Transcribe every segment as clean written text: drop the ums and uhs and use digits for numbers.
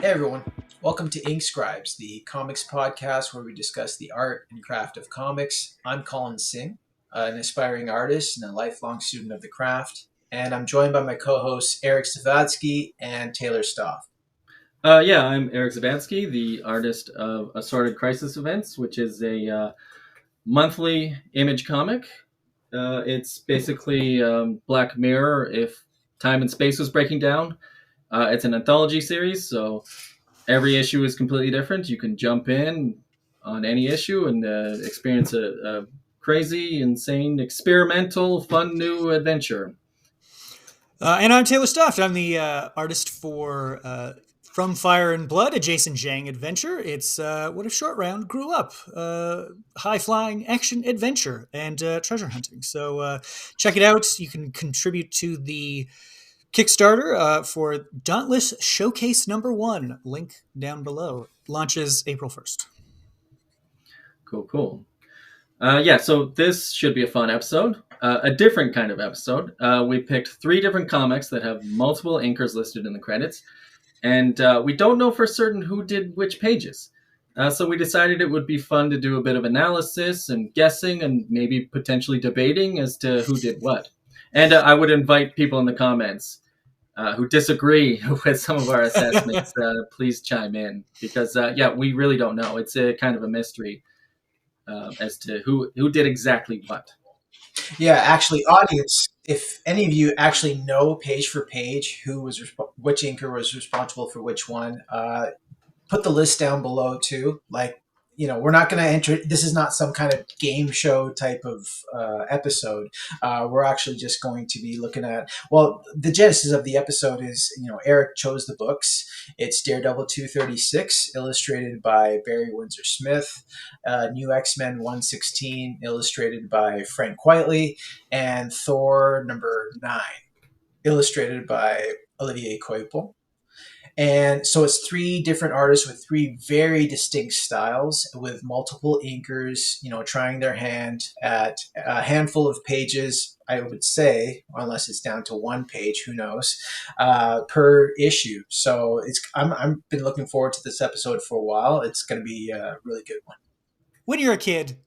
Hey everyone, welcome to Ink Scribes, the comics podcast where we discuss the art and craft of comics. I'm Colin Singh, an aspiring artist and a lifelong student of the craft, and I'm joined by my co-hosts Eric Zawadzki and Taylor Stauft. I'm Eric Zawadzki, the artist of Assorted Crisis Events, which is a monthly image comic. It's basically Black Mirror if time and space was breaking down. It's an anthology series, so every issue is completely different. You can jump in on any issue and experience a crazy, insane, experimental, fun new adventure. And I'm Taylor Stauft. I'm the artist for From Fire and Blood, a Jason Zhang adventure. It's what a short round grew up. High-flying action adventure and treasure hunting. So check it out. You can contribute to the Kickstarter for Dauntless Showcase #1. Link down below. Launches April 1st. Cool. So this should be a fun episode. A different kind of episode. We picked 3 different comics that have multiple inkers listed in the credits, and we don't know for certain who did which pages. So we decided it would be fun to do a bit of analysis and guessing and maybe potentially debating as to who did what. And I would invite people in the comments who disagree with some of our assessments, please chime in, because we really don't know. It's a kind of a mystery as to who did exactly what. Yeah, actually, audience, if any of you actually know page for page which inker was responsible for which one, put the list down below too. We're not going to enter. This is not some kind of game show type of episode. We're actually just going to be looking at. Well, the genesis of the episode is, Eric chose the books. It's Daredevil 236, illustrated by Barry Windsor-Smith. New X-Men 116, illustrated by Frank Quitely, and Thor number 9, illustrated by Olivier Coipel. And so it's 3 different artists with 3 very distinct styles, with multiple inkers, trying their hand at a handful of pages, I would say, unless it's down to 1 page, who knows, per issue. So I'm been looking forward to this episode for a while. It's going to be a really good one. When you're a kid,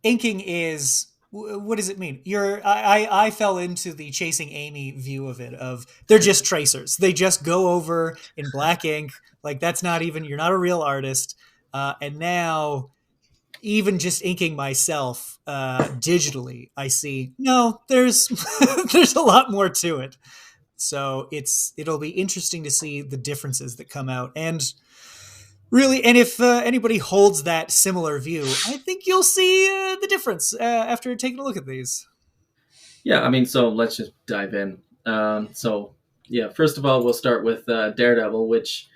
inking is... What does it mean? I fell into the Chasing Amy view of it, of they're just tracers. They just go over in black ink. Like, that's not even, you're not a real artist. And now, even just inking myself digitally, I see, no, there's there's a lot more to it. So it'll be interesting to see the differences that come out. And really, and if anybody holds that similar view, I think you'll see the difference after taking a look at these. Yeah, so let's just dive in. First of all, we'll start with Daredevil, which,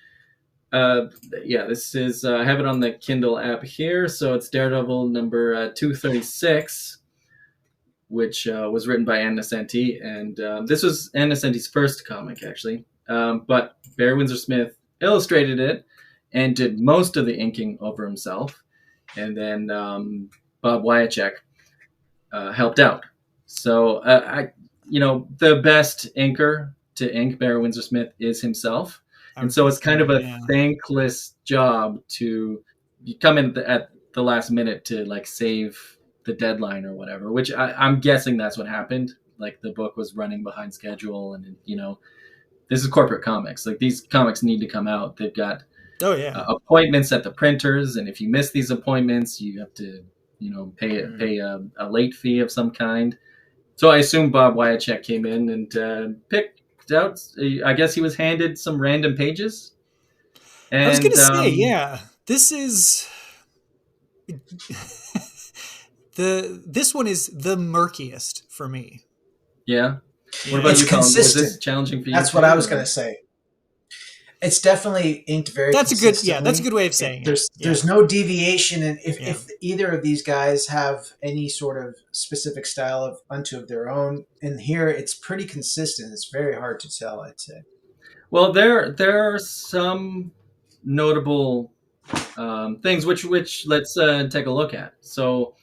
this is, I have it on the Kindle app here, so it's Daredevil number 236, which was written by Nocenti, and this was Nocenti's first comic, actually. But Barry Windsor-Smith illustrated it, and did most of the inking over himself. And then Bob Wiacek helped out. So, the best inker to ink Barry Windsor-Smith is himself. And so it's kind of a thankless job to come in at the last minute to, save the deadline or whatever, which I'm guessing that's what happened. Like, the book was running behind schedule, and, this is corporate comics. Like, these comics need to come out. They've got appointments at the printers, and if you miss these appointments, you have to, pay a late fee of some kind. So I assume Bob Wiacek came in and picked out. I guess he was handed some random pages. And, I was going to say, this is this one is the murkiest for me. Yeah. What about you, Colin? Was this challenging for you? That's what I was going to say. It's definitely inked very consistently. That's a good way of saying it. There's no deviation, and if either of these guys have any sort of specific style of their own, in here it's pretty consistent. It's very hard to tell, I'd say. Well, there are some notable things which let's take a look at. So,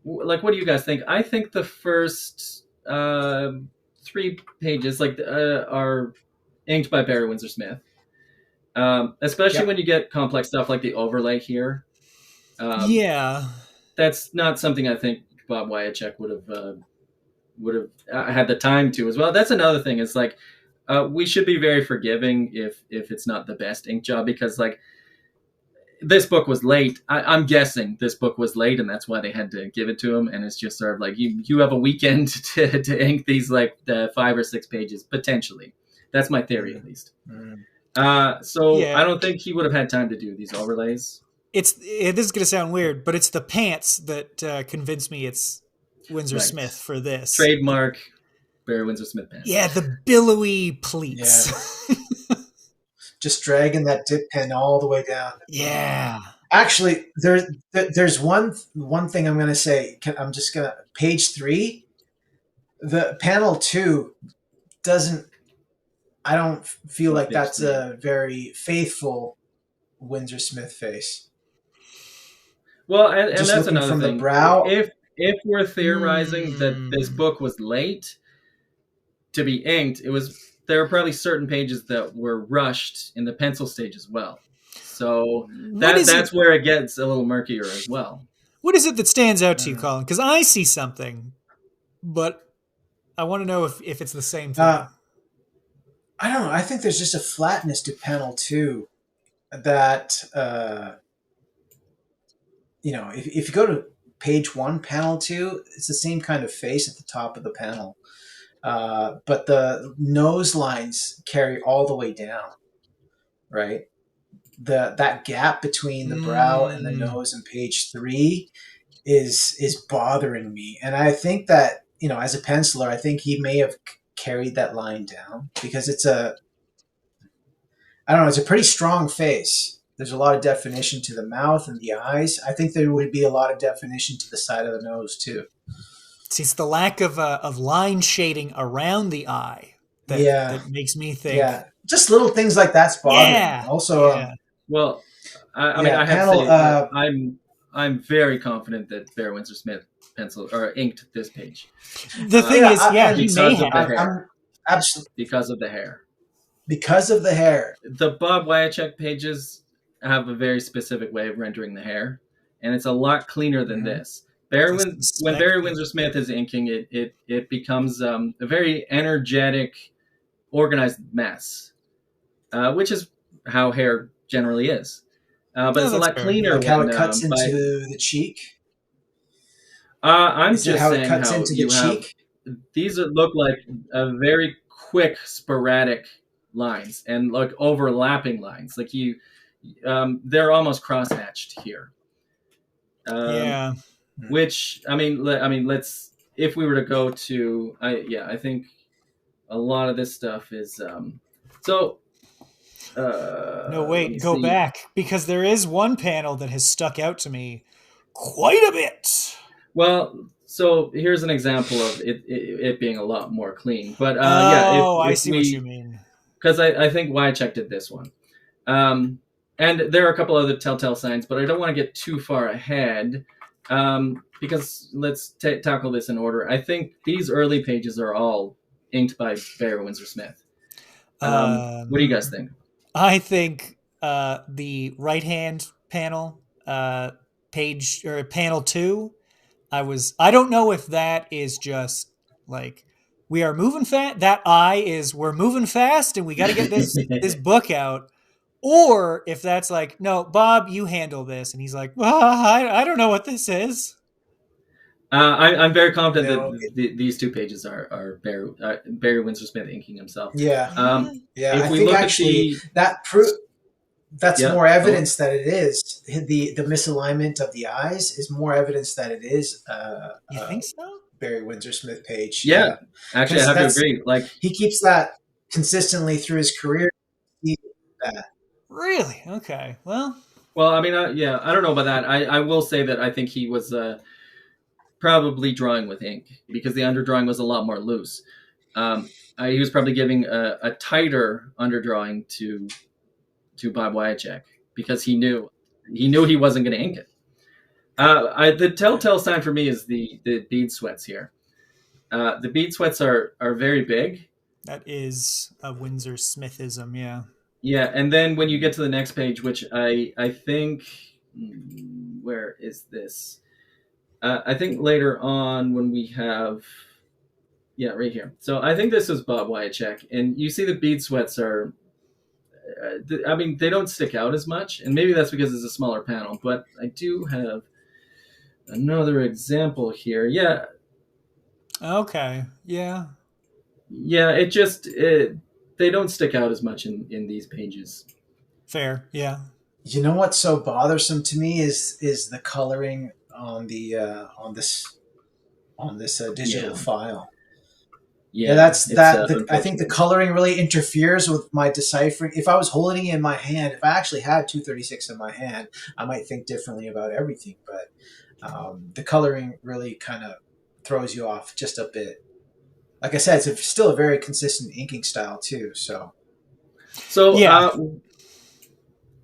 what do you guys think? I think the first 3 pages are inked by Barry Windsor-Smith. Especially Yep. when you get complex stuff like the overlay here. Yeah. That's not something I think Bob Wiacek would have had the time to as well. That's another thing. Is like we should be very forgiving if it's not the best ink job, because like this book was late. I'm guessing this book was late, and that's why they had to give it to him. And it's just sort of like you have a weekend to ink these like the 5 or 6 pages potentially. That's my theory, at least. So Yeah. I don't think he would have had time to do these overlays. This is going to sound weird, but it's the pants that convince me it's Windsor-Smith for this. Trademark Barry Windsor-Smith pants. Yeah, the billowy pleats. Yeah. Just dragging that dip pen all the way down. Yeah. Actually, there's one thing I'm going to say. I'm just going to page 3. The panel 2 doesn't. I don't feel like that's a very faithful Windsor-Smith face. Well, and Just that's looking another from thing. the brow. If we're theorizing that this book was late to be inked, there were probably certain pages that were rushed in the pencil stage as well. So that's where it gets a little murkier as well. What is it that stands out to you, Colin? Because I see something, but I want to know if it's the same thing. I don't know. I think there's just a flatness to panel 2 that, if you go to page 1, panel 2, it's the same kind of face at the top of the panel. But the nose lines carry all the way down, right? That gap between the brow and the nose in page 3 is bothering me. And I think that, as a penciler, I think he may have carried that line down because it's a pretty strong face. There's a lot of definition to the mouth and the eyes. I think there would be a lot of definition to the side of the nose too. See, it's the lack of line shading around the eye that makes me think. Yeah, just little things like that's bothering me. Also, well, I mean, I have to say, I'm very confident that Barry Windsor-Smith pencil or inked this page. The thing is, he may have. Absolutely, because of the hair. Because of the hair. The Bob Wiacek pages have a very specific way of rendering the hair, and it's a lot cleaner than this. When Barry Windsor-Smith is inking it becomes a very energetic, organized mess, which is how hair generally is. But it's a lot cleaner. Like how it cuts into the cheek. I'm just how saying it cuts how into you the have cheek. These look like a very quick, sporadic lines and like overlapping lines. Like they're almost cross-hatched here. Which I mean, let's if we were to go to, I think a lot of this stuff is no, wait, go back, because there is one panel that has stuck out to me quite a bit. Well, so here's an example of it being a lot more clean. But I see what you mean. Because I think Wiacek did this one. And there are a couple other telltale signs, but I don't want to get too far ahead. Because let's tackle this in order. I think these early pages are all inked by Barry Windsor-Smith. What do you guys think? I think the right-hand panel, page or panel 2, I don't know if that is just like we are moving fast. That eye is we're moving fast and we got to get this book out. Or if that's like, no, Bob, you handle this. And he's like, well, I don't know what this is. I'm very confident that these 2 pages are Barry Windsor-Smith inking himself. Yeah. If I we think look actually that's more evidence that it is. The misalignment of the eyes is more evidence that it is you think so? Barry Windsor-Smith page. Yeah. Actually, I have to agree. Like he keeps that consistently through his career. Really? Okay. Well, I mean, I don't know about that. I will say that I think he was probably drawing with ink because the underdrawing was a lot more loose. He was probably giving a tighter underdrawing to Bob Wiacek because he knew he wasn't going to ink it. The telltale sign for me is the bead sweats here. The bead sweats are very big. That is a Windsor-Smithism, yeah. Yeah, and then when you get to the next page, which I think, where is this? I think later on when we have, yeah, right here. So I think this is Bob Wiacek, and you see the bead sweats are, I mean, they don't stick out as much, and maybe that's because it's a smaller panel. But I do have another example here. Yeah, Okay. Yeah. yeah, they don't stick out as much in these pages. Fair. Yeah. You know what's so bothersome to me is the coloring on the on this digital Yeah, file. Yeah, yeah, that's it's I think the unfortunate. coloring really interferes with my deciphering. If I was holding it in my hand, if I actually had 236 in my hand, I might think differently about everything. But the coloring really kind of throws you off just a bit. Like I said, still a very consistent inking style too. So So, Yeah.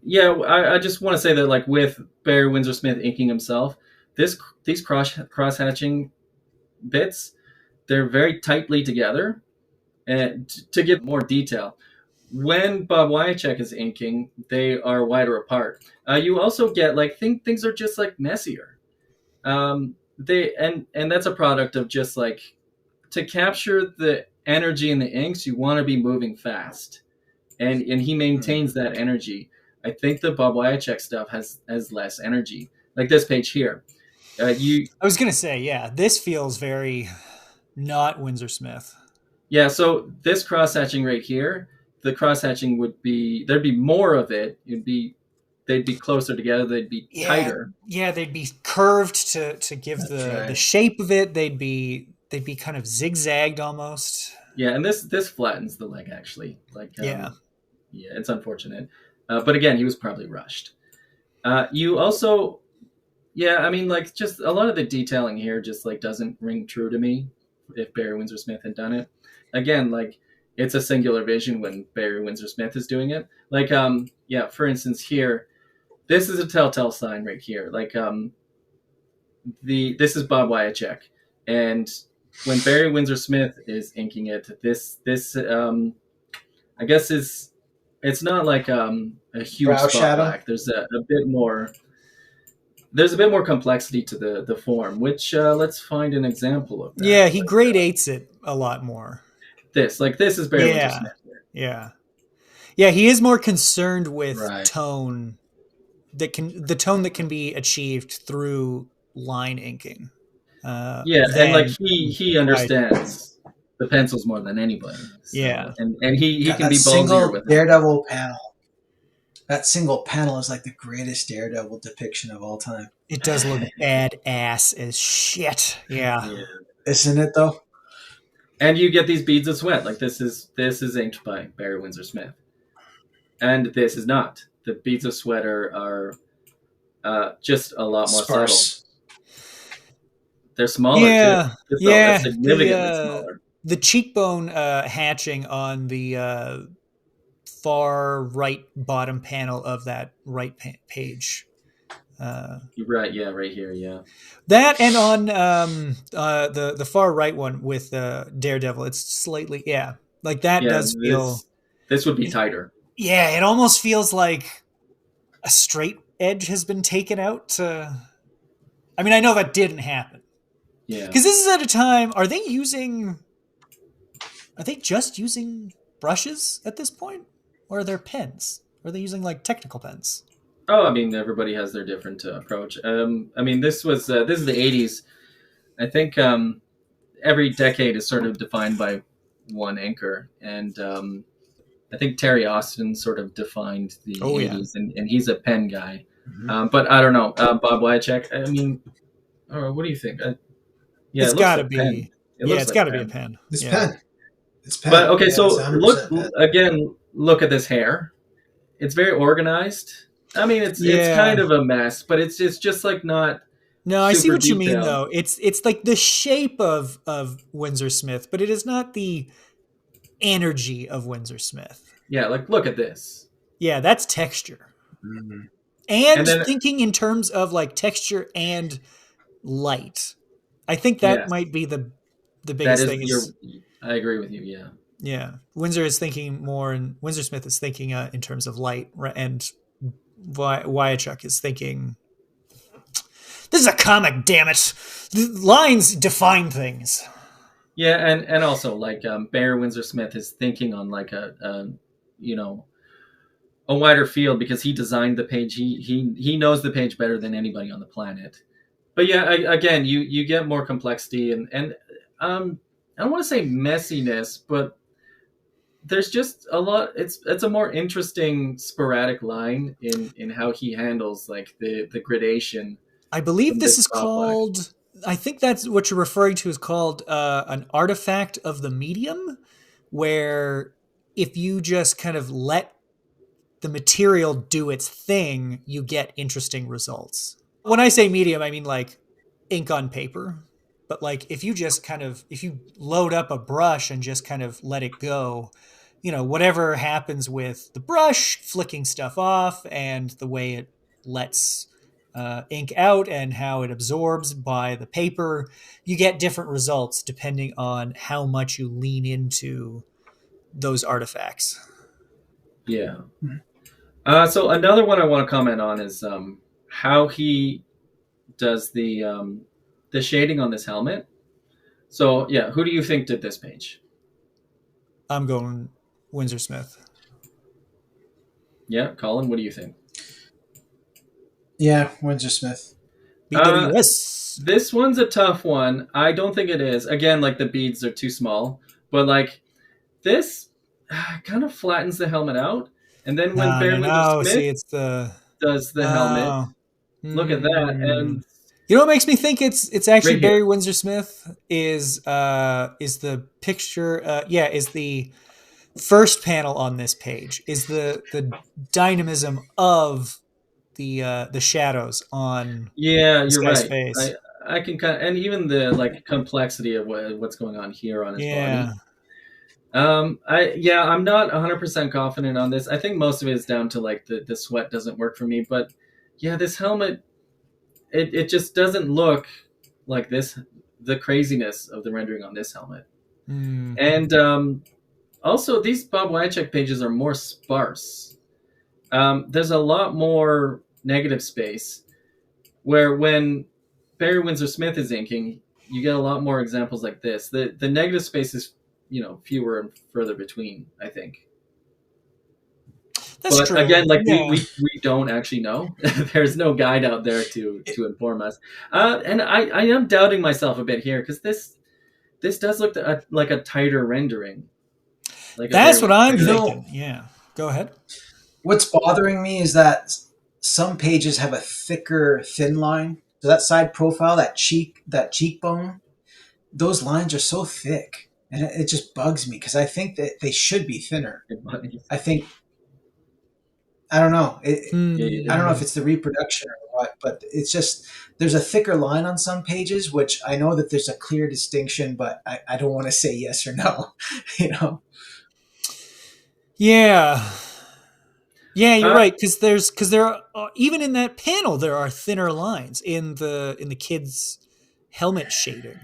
yeah, I just want to say that, like with Barry Windsor-Smith inking himself, this these cross hatching bits, they're very tightly together, and to give more detail. When Bob Wiacek is inking, they are wider apart. You also get like things are just like messier. They and that's a product of just like to capture the energy in the inks. You want to be moving fast, and he maintains that energy. I think the Bob Wiacek stuff has less energy. Like this page here, you I was gonna say, yeah, this feels very not Windsor Smith. yeah. So this cross hatching right here, the cross hatching would be there'd be more of it. It'd be they'd be closer together. They'd be Yeah, tighter. yeah, they'd be curved to give that's the right. shape of it. They'd be kind of zigzagged almost. Yeah, and this flattens the leg actually. Like Yeah. yeah, it's unfortunate. But again, he was probably rushed. You also yeah, I mean like just a lot of the detailing here just like doesn't ring true to me. If Barry Windsor Smith had done it, again, like it's a singular vision when Barry Windsor Smith is doing it. Like yeah, for instance here, this is a telltale sign right here. Like this is Bob Wiacek, and when Barry Windsor Smith is inking it, this I guess is it's not like a huge Brow spot shadow. black. A bit more. There's a bit more complexity to the form, which let's find an example of that. Yeah, he grade eights it a lot more. This is Barry Windsor Yeah. Smith here. Yeah. Yeah, he is more concerned with Right. tone the tone that can be achieved through line inking. Yeah, and like Than he Wiacek. understands the pencils more than anybody. Yeah. So and he God, can that be ballsier single with it. Daredevil panel. That single panel is like the greatest Daredevil depiction of all time, It does look badass as shit. Yeah. Yeah. isn't it? Though. And you get these beads of sweat. Like this is inked by Barry Windsor Smith, and this is not. The beads of sweat are just a lot more subtle. Sparse. They're smaller too. Yeah. Just Yeah. significantly smaller. The cheekbone hatching on the far right bottom panel of that right page. You're right. Yeah, right here. Yeah. That and on the far right one with Daredevil, it's slightly like that Yeah. does feel This would be tighter. yeah. It almost feels like a straight edge has been taken out. I mean, I know that didn't happen Yeah. because this is at a time. Are they just using brushes at this point, or are there pens? Are they using like technical pens? Oh, I mean, everybody has their different approach. I mean, this is the '80s. I think every decade is sort of defined by one anchor, and I think Terry Austin sort of defined the Oh yeah, '80s, and he's a pen guy. Mm-hmm. But I don't know, Bob Wiacek. I mean, what do you think? Yeah, it's it looks got to like pen. be. It Yeah, looks it's like got to be a pen. pen. It's Yeah. pen. It's pen. But okay, Yeah, so it's 100% look pen. again. Look at this hair. It's very organized. I mean, it's Yeah. kind of a mess, but it's just like not No, I see super what you mean detailed. though. It's like the shape of Windsor Smith, but it is not the energy of Windsor Smith. Yeah, like look at this. Yeah, that's texture. Mm-hmm. And And then thinking in terms of like texture and light. I think that yes, might be the that biggest is thing your. is I agree with you. Yeah. Yeah, Windsor is thinking more, and Windsor-Smith is thinking in terms of light, and Wiacek is thinking, "This is a comic, damn it! The lines define things." Yeah, and also like Bear Windsor-Smith is thinking on like a you know a wider field because he designed the page. He knows the page better than anybody on the planet. But yeah, again, you get more complexity and I don't want to say messiness, but there's just a lot. It's a more interesting sporadic line in how he handles like the gradation I believe of this this is Bob Black. called. I think that's what you're referring to is called an artifact of the medium, where if you just kind of let the material do its thing, you get interesting results. When I say medium, I mean like ink on paper. But like if you load up a brush and just kind of let it go, whatever happens with the brush, flicking stuff off, and the way it lets ink out and how it absorbs by the paper, you get different results depending on how much you lean into those artifacts. Yeah. So another one I want to comment on is how he does the shading on this helmet. So yeah, who do you think did this page? I'm going Windsor-Smith. Yeah, Colin, what do you think? Yeah, Windsor-Smith. BWS. This one's a tough one. I don't think it is. Again, like the beads are too small, but like this kind of flattens the helmet out. And then when Bear No. Windsor-Smith See, it's the does the helmet, no. look at that, and You know what makes me think it's actually Right here. Barry Windsor-Smith is the picture is the first panel on this page is the dynamism of the shadows on yeah, this you're guy's right. face. I can kind of, and even the like complexity of what's going on here on his Yeah. body. I'm not 100% confident on this. I think most of it is down to like the sweat doesn't work for me, but yeah, this helmet it just doesn't look like this the craziness of the rendering on this helmet. Mm. And also these Bob Wiacek pages are more sparse. There's a lot more negative space where when Barry Windsor-Smith is inking, you get a lot more examples like this. The negative space is fewer and further between, I think. That's But true. again, like Yeah. we don't actually know. There's no guide out there to inform us. And I am doubting myself a bit here because this does look like a tighter rendering. Like That's what I'm You know- thinking. Yeah. Go ahead. What's bothering me is that some pages have a thicker thin line. So that side profile, that cheekbone, those lines are so thick, and it just bugs me because I think that they should be thinner. I think I don't know. I don't know if it's the reproduction or what, but it's just there's a thicker line on some pages, which I know that there's a clear distinction, but I don't want to say yes or no. you know. Yeah. Yeah, you're Uh, right because there are even in that panel there are thinner lines in the kid's helmet shading.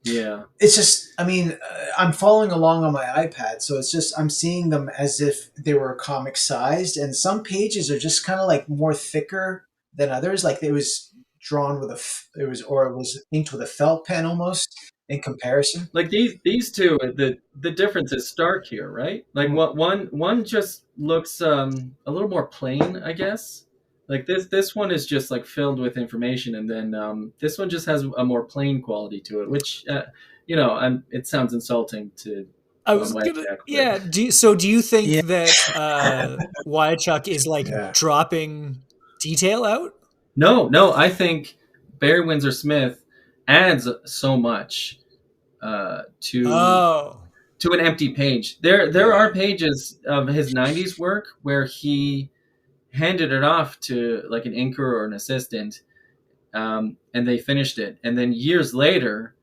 yeah. It's just, I mean, I'm following along on my iPad, so it's just I'm seeing them as if they were comic sized, and some pages are just kind of like more thicker than others. Like it was drawn with it was inked with a felt pen almost in comparison. Like these two, the difference is stark here, right? Like what one just looks a little more plain, I guess. Like this one is just like filled with information, and then this one just has a more plain quality to it, which it sounds insulting to I Bob was Wiacek, gonna, but yeah. Do you think Yeah. that Wiacek is like Yeah. dropping detail out? no, I think Barry Windsor-Smith adds so much to Oh, an empty page. There are pages of his '90s work where he handed it off to like an inker or an assistant, and they finished it. And then years later,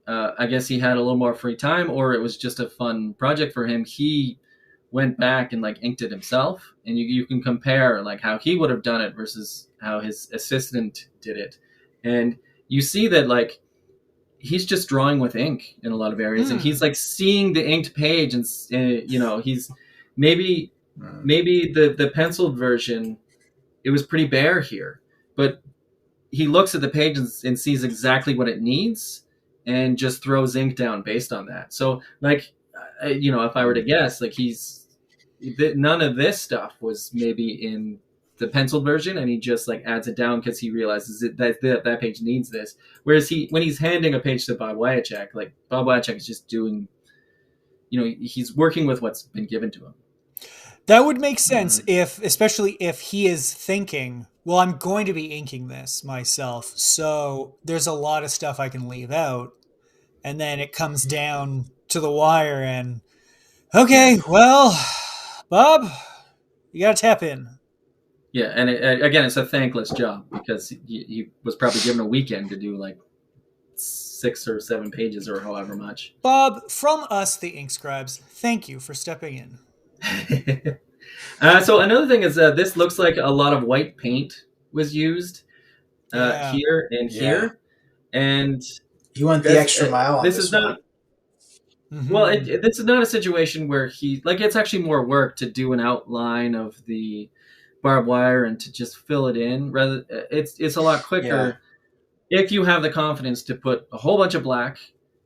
I guess he had a little more free time, or it was just a fun project for him. He went back and like inked it himself, and you can compare like how he would have done it versus how his assistant did it, and you see that like he's just drawing with ink in a lot of areas, and he's like seeing the inked page, and he's maybe the penciled version, it was pretty bare here, but he looks at the page and sees exactly what it needs and just throws ink down based on that. So like, if I were to guess, like none of this stuff was maybe in the penciled version, and he just like adds it down because he realizes that page needs this. Whereas when he's handing a page to Bob Wiacek, like Bob Wiacek is just doing, he's working with what's been given to him. That would make sense especially if he is thinking, well, I'm going to be inking this myself, so there's a lot of stuff I can leave out. And then it comes down to the wire and, okay, well, Bob, you got to tap in. Yeah, and again, it's a thankless job because he was probably given a weekend to do like 6 or 7 pages or however much. Bob, from us, the ink scribes, thank you for stepping in. So another thing is this looks like a lot of white paint was used here and here, and you went the extra mile on this is not well, this is not a situation where it's actually more work to do an outline of the barbed wire and to just fill it in. Rather, it's a lot quicker if you have the confidence to put a whole bunch of black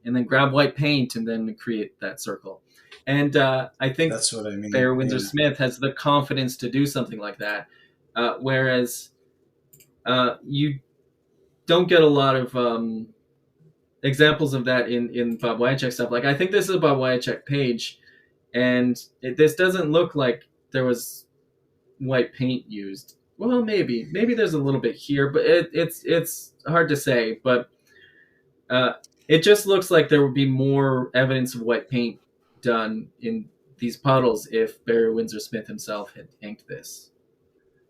and then grab white paint and then create that circle. And I think that's what I mean. Barry Windsor-Smith has the confidence to do something like that, whereas you don't get a lot of examples of that in Bob Wiacek stuff. Like, I think this is a Bob Wiacek page, and this doesn't look like there was white paint used. Well, maybe there's a little bit here, but it's hard to say. But it just looks like there would be more evidence of white paint done in these puddles if Barry Windsor-Smith himself had inked this.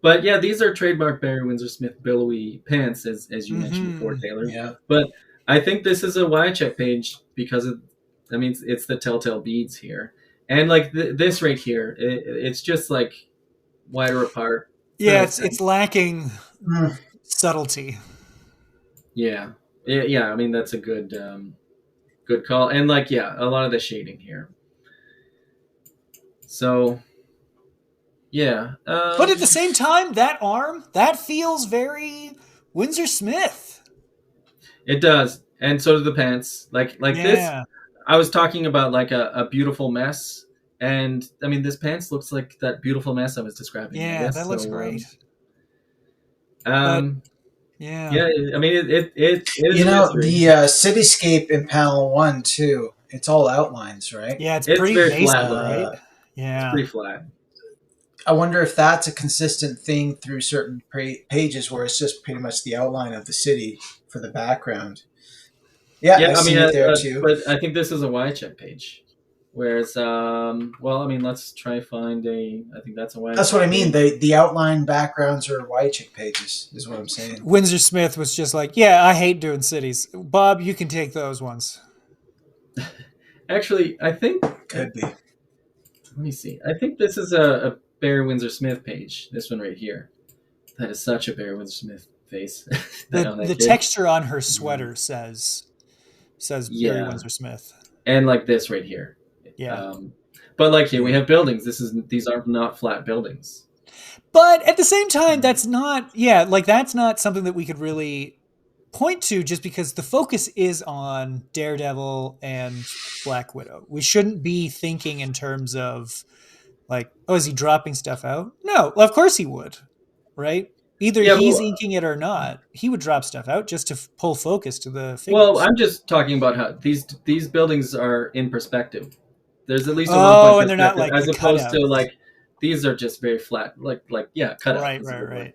But yeah, these are trademark Barry Windsor-Smith billowy pants, as you mentioned before, Taylor. Yeah. But I think this is a Wiacek page because it's the telltale beads here, and like this right here, it's just like wider apart. Yeah, it's lacking subtlety. Yeah. I mean, that's a good call, and like a lot of the shading here. So, yeah. But at the same time, that arm, that feels very Windsor-Smith. It does, and so do the pants. Like this, I was talking about like a beautiful mess, and I mean, this pants looks like that beautiful mess I was describing. Yeah, that looks great. Yeah, I mean, it is the cityscape in panel 1 too. It's all outlines, right? Yeah, it's pretty very flat, right? Yeah, it's pretty flat. I wonder if that's a consistent thing through certain pages where it's just pretty much the outline of the city for the background. Yeah, I mean it there too. But I think this is a Wiacek page. Whereas, let's try find I think that's a Wiacek. That's what I mean. The outline backgrounds are Wiacek pages, is what I'm saying. Windsor-Smith was just like, yeah, I hate doing cities. Bob, you can take those ones. Actually, I think... Could be. Let me see. I think this is a Barry Windsor-Smith page. This one right here. That is such a Barry Windsor-Smith face. The texture on her sweater says Barry Windsor-Smith. And like this right here. Yeah. But like here we have buildings. These are not flat buildings. But at the same time, that's not something that we could really point to just because the focus is on Daredevil and Black Widow. We shouldn't be thinking in terms of like, oh, is he dropping stuff out? No, well, of course he would, right? Either he's inking it or not. He would drop stuff out just to pull focus to the figures. Well, I'm just talking about how these buildings are in perspective. There's at least a 1 point and they're not like as opposed to like these are just very flat, cut out. Right.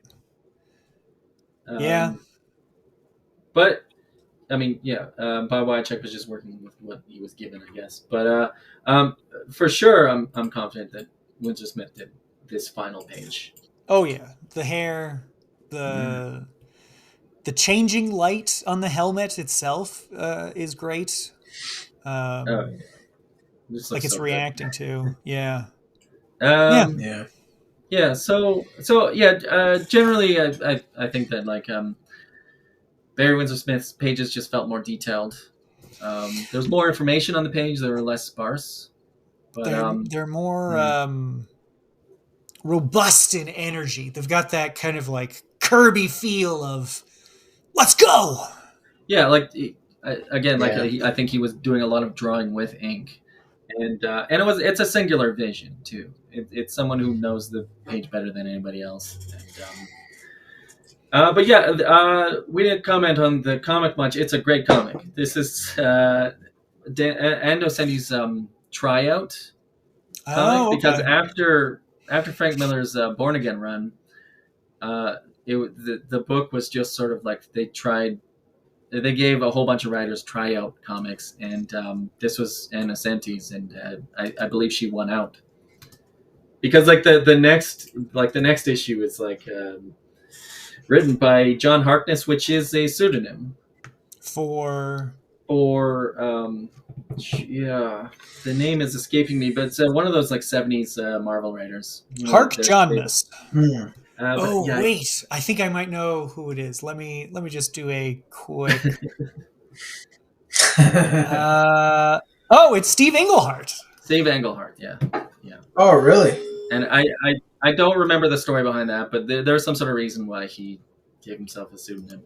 But I mean, Bob Wiacek was just working with what he was given, I guess. But for sure, I'm confident that Windsor-Smith did this final page. Oh yeah, the hair, the changing light on the helmet itself is great. Like it's reacting to, yeah. So generally, I think that like Barry Windsor-Smith's pages just felt more detailed. There's more information on the page. They were less sparse, but they're more robust in energy. They've got that kind of like Kirby feel of let's go. yeah, like again, like Yeah. I think he was doing a lot of drawing with ink, and it's a singular vision too. It's someone who knows the page better than anybody else. But yeah, we didn't comment on the comic much. It's a great comic. This is Nocenti's tryout comic, Oh, because okay. after Frank Miller's Born Again run, the book was just sort of like they gave a whole bunch of writers tryout comics, and this was Nocenti's, and I believe she won out because like the next issue is like written by John Harkness, which is a pseudonym For yeah, the name is escaping me, but it's one of those like 70s Marvel writers. Hark Johnness. Oh Yeah, wait, I think I might know who it is. Let me just do a quick. It's Steve Englehart. Steve Englehart, yeah. Oh, really? And I don't remember the story behind that, but there's some sort of reason why he gave himself a pseudonym.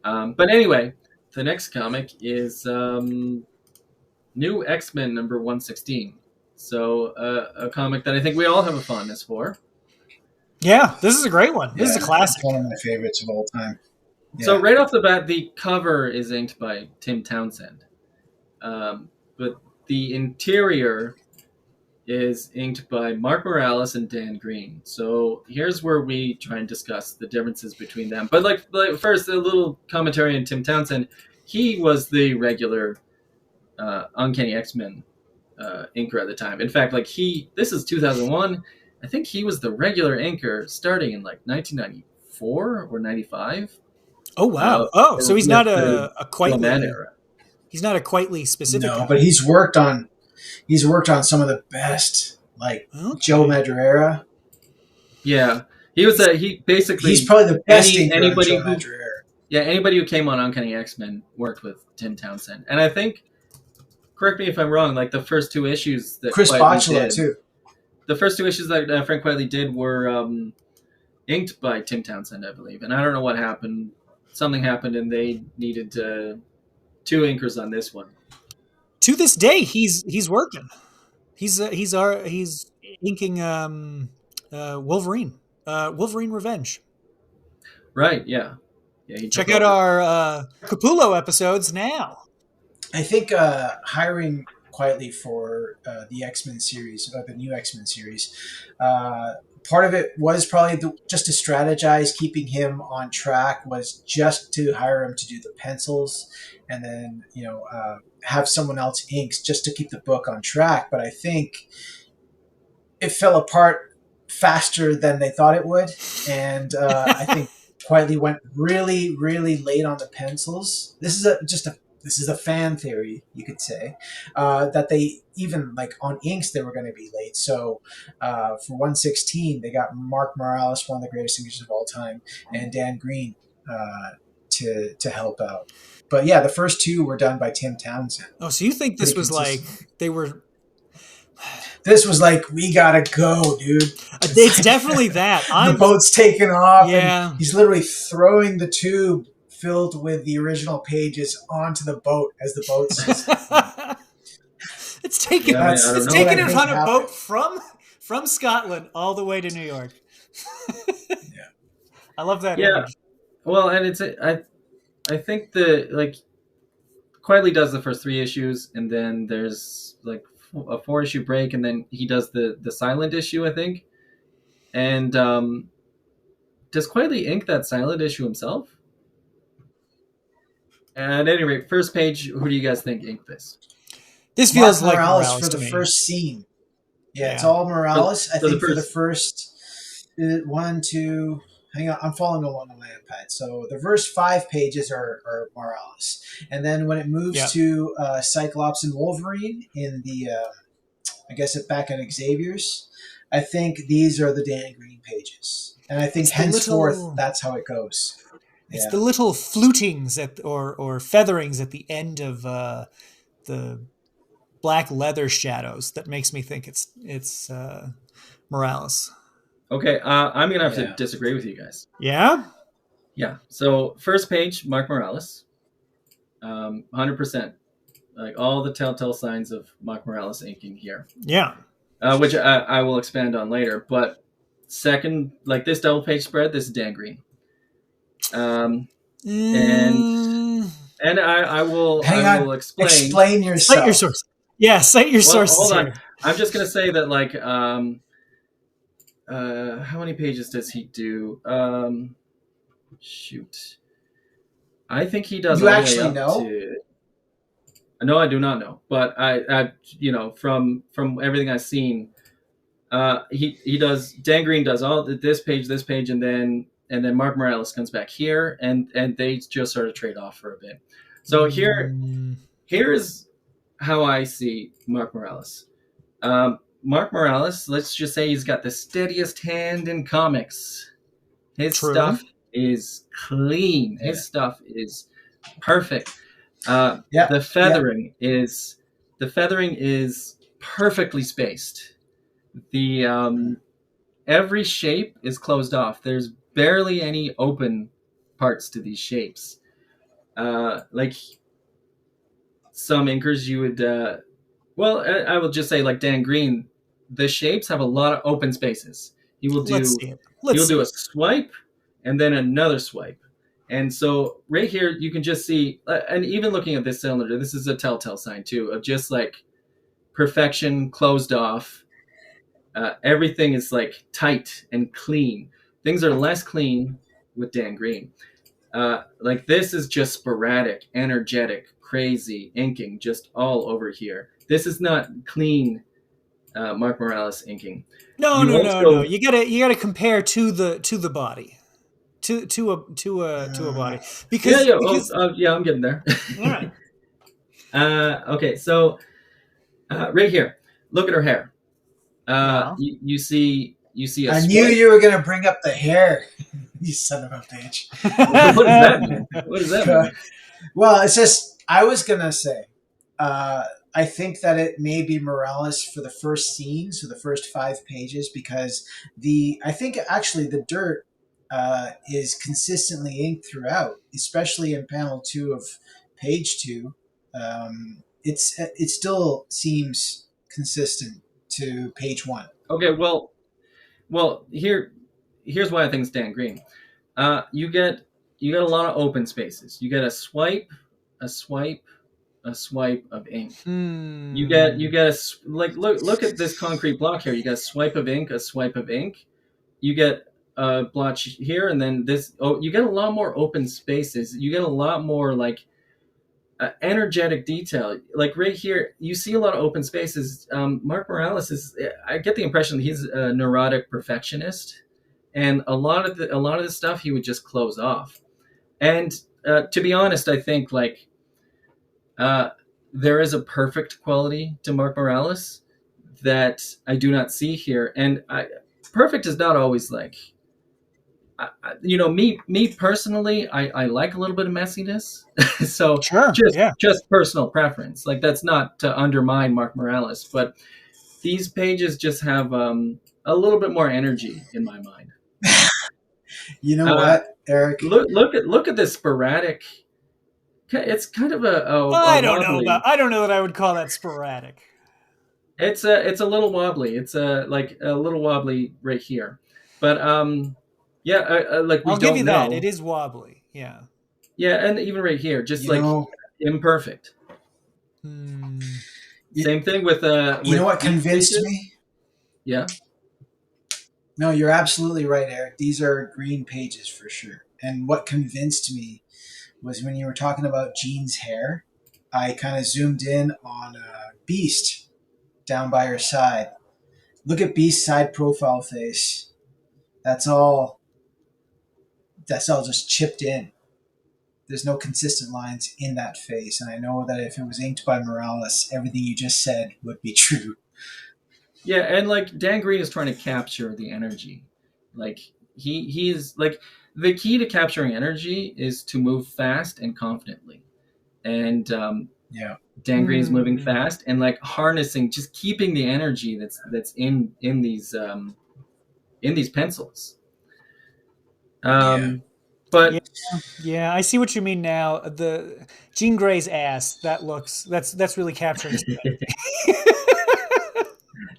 But anyway, the next comic is New X-Men number 116. So a comic that I think we all have a fondness for. Yeah, this is a great one. This is a classic. It's one of my favorites of all time. Yeah. So right off the bat, the cover is inked by Tim Townsend. But the interior is inked by Mark Morales and Dan Green. So here's where we try and discuss the differences between them. But like first, a little commentary on Tim Townsend. He was the regular Uncanny X-Men inker at the time. In fact, like this is 2001. I think he was the regular inker starting in like 1994 or 95. Oh wow! So he's not a Quitely. He's not a Quitely specific. No, but he's worked on some of the best, like Joe Madureira. Yeah, he basically he's probably the best anybody who came on Uncanny X-Men worked with Tim Townsend, and I think, correct me if I'm wrong, like the first two issues that Chris Botchula too. The first two issues that Frank Quitely did were inked by Tim Townsend, I believe, and I don't know what happened. Something happened, and they needed two inkers on this one. To this day, he's working. He's inking Wolverine, Wolverine Revenge. Right? Yeah. Check out our Capullo episodes now. I think hiring Quietly for the X-Men series, the new X-Men series, part of it was probably just to strategize, keeping him on track, was just to hire him to do the pencils, and then have someone else inks just to keep the book on track. But I think it fell apart faster than they thought it would, and I think Quietly went really, really late on the pencils. This is a fan theory, you could say, that they even like on inks they were going to be late. So for 116, they got Mark Morales, one of the greatest inkers of all time, and Dan Green to help out. But yeah, the first two were done by Tim Townsend. Oh, so you think this was like they were? This was like, we gotta go, dude. It's definitely that. The boat's taking off. Yeah, and he's literally throwing the tube filled with the original pages onto the boat as the boat's it's taking it on a boat from Scotland all the way to New York. Yeah. I love that Yeah. image. Well, and I think Quietly does the first three issues, and then there's like a 4-issue break, and then he does the silent issue, I think. And does Quietly ink that silent issue himself? At any rate, first page, who do you guys think inked this? This feels Mark like Morales for to the me. first scene. Yeah, it's all Morales. I think for the first 1, 2. Hang on, I'm following along on my iPad. So the first 5 pages are Morales, and then when it moves to Cyclops and Wolverine in the, I guess back at Xavier's, I think these are the Dan Green pages, and I think henceforth that's how it goes. It's the little flutings or featherings at the end of the black leather shadows that makes me think it's Morales. Okay, I'm gonna have to Yeah. disagree with you guys. Yeah. Yeah. So first page, Mark Morales, 100%. Like all the telltale signs of Mark Morales inking here. Yeah. Which I will expand on later. But second, like this double page spread, this is Dan Green. And I will explain. Explain yourself. Cite your source. Yeah, cite your sources. Hold on. Here. I'm just gonna say that like how many pages does he do? Shoot. I think he does. You all the actually way up know? To... No, I do not know. But I from everything I've seen, he does. Dan Green does all this page, and then Mark Morales comes back here, and they just sort of trade off for a bit. So here's how I see Mark Morales. Mark Morales, let's just say he's got the steadiest hand in comics. His stuff is clean. Yeah. His stuff is perfect. The feathering is perfectly spaced. The every shape is closed off. There's barely any open parts to these shapes. Like some inkers, you would. I will just say, like Dan Green, the shapes have a lot of open spaces. He will do. He'll do a swipe, and then another swipe. And so right here, you can just see, and even looking at this cylinder, this is a telltale sign too, of just like perfection closed off. Everything is like tight and clean. Things are less clean with Dan Green. Like this is just sporadic, energetic, crazy inking just all over here. This is not clean Mark Morales inking. No. You gotta compare to the body. To a body because I'm getting there. All right. Okay, so right here, look at her hair. You see. I knew you were gonna bring up the hair. You son of a bitch. What does that mean? What does that mean? Well, it's just I was gonna say. I think that it may be Morales for the first scene, so the first 5 pages, because I think actually the dirt is consistently inked throughout, especially in panel 2 of page 2. It still seems consistent to page 1. Okay, well, here's why I think it's Dan Green. You get a lot of open spaces. You get a swipe of ink. You get look at this concrete block here. You got a swipe of ink. You get a blotch here, and then this. Oh, you get a lot more open spaces. You get a lot more like energetic detail. Like right here, you see a lot of open spaces. Mark Morales is. I get the impression that he's a neurotic perfectionist, and a lot of the stuff he would just close off. And to be honest, I think like. There is a perfect quality to Mark Morales that I do not see here, and perfect is not always like, me personally, I like a little bit of messiness, so just personal preference. Like that's not to undermine Mark Morales, but these pages just have a little bit more energy in my mind. You know what, Eric? Look at this sporadic. It's kind of I don't know that I would call that sporadic. It's a little wobbly. It's like a little wobbly right here, but like we I'll give you that. It is wobbly. Yeah. Yeah, and even right here, just imperfect. Same thing with You know what convinced me? Yeah. No, you're absolutely right, Eric. These are green pages for sure. And what convinced me was when you were talking about Jean's hair, I kind of zoomed in on Beast down by her side. Look at Beast's side profile face. That's all just chipped in. There's no consistent lines in that face. And I know that if it was inked by Morales, everything you just said would be true. Yeah, and like Dan Green is trying to capture the energy. Like he is like the key to capturing energy is to move fast and confidently, and Yeah. Dan Green is moving Hmm. fast and like harnessing, just keeping the energy that's in these pencils. Yeah. Yeah, But yeah, I see what you mean now. The Jean Grey's ass, that's really capturing some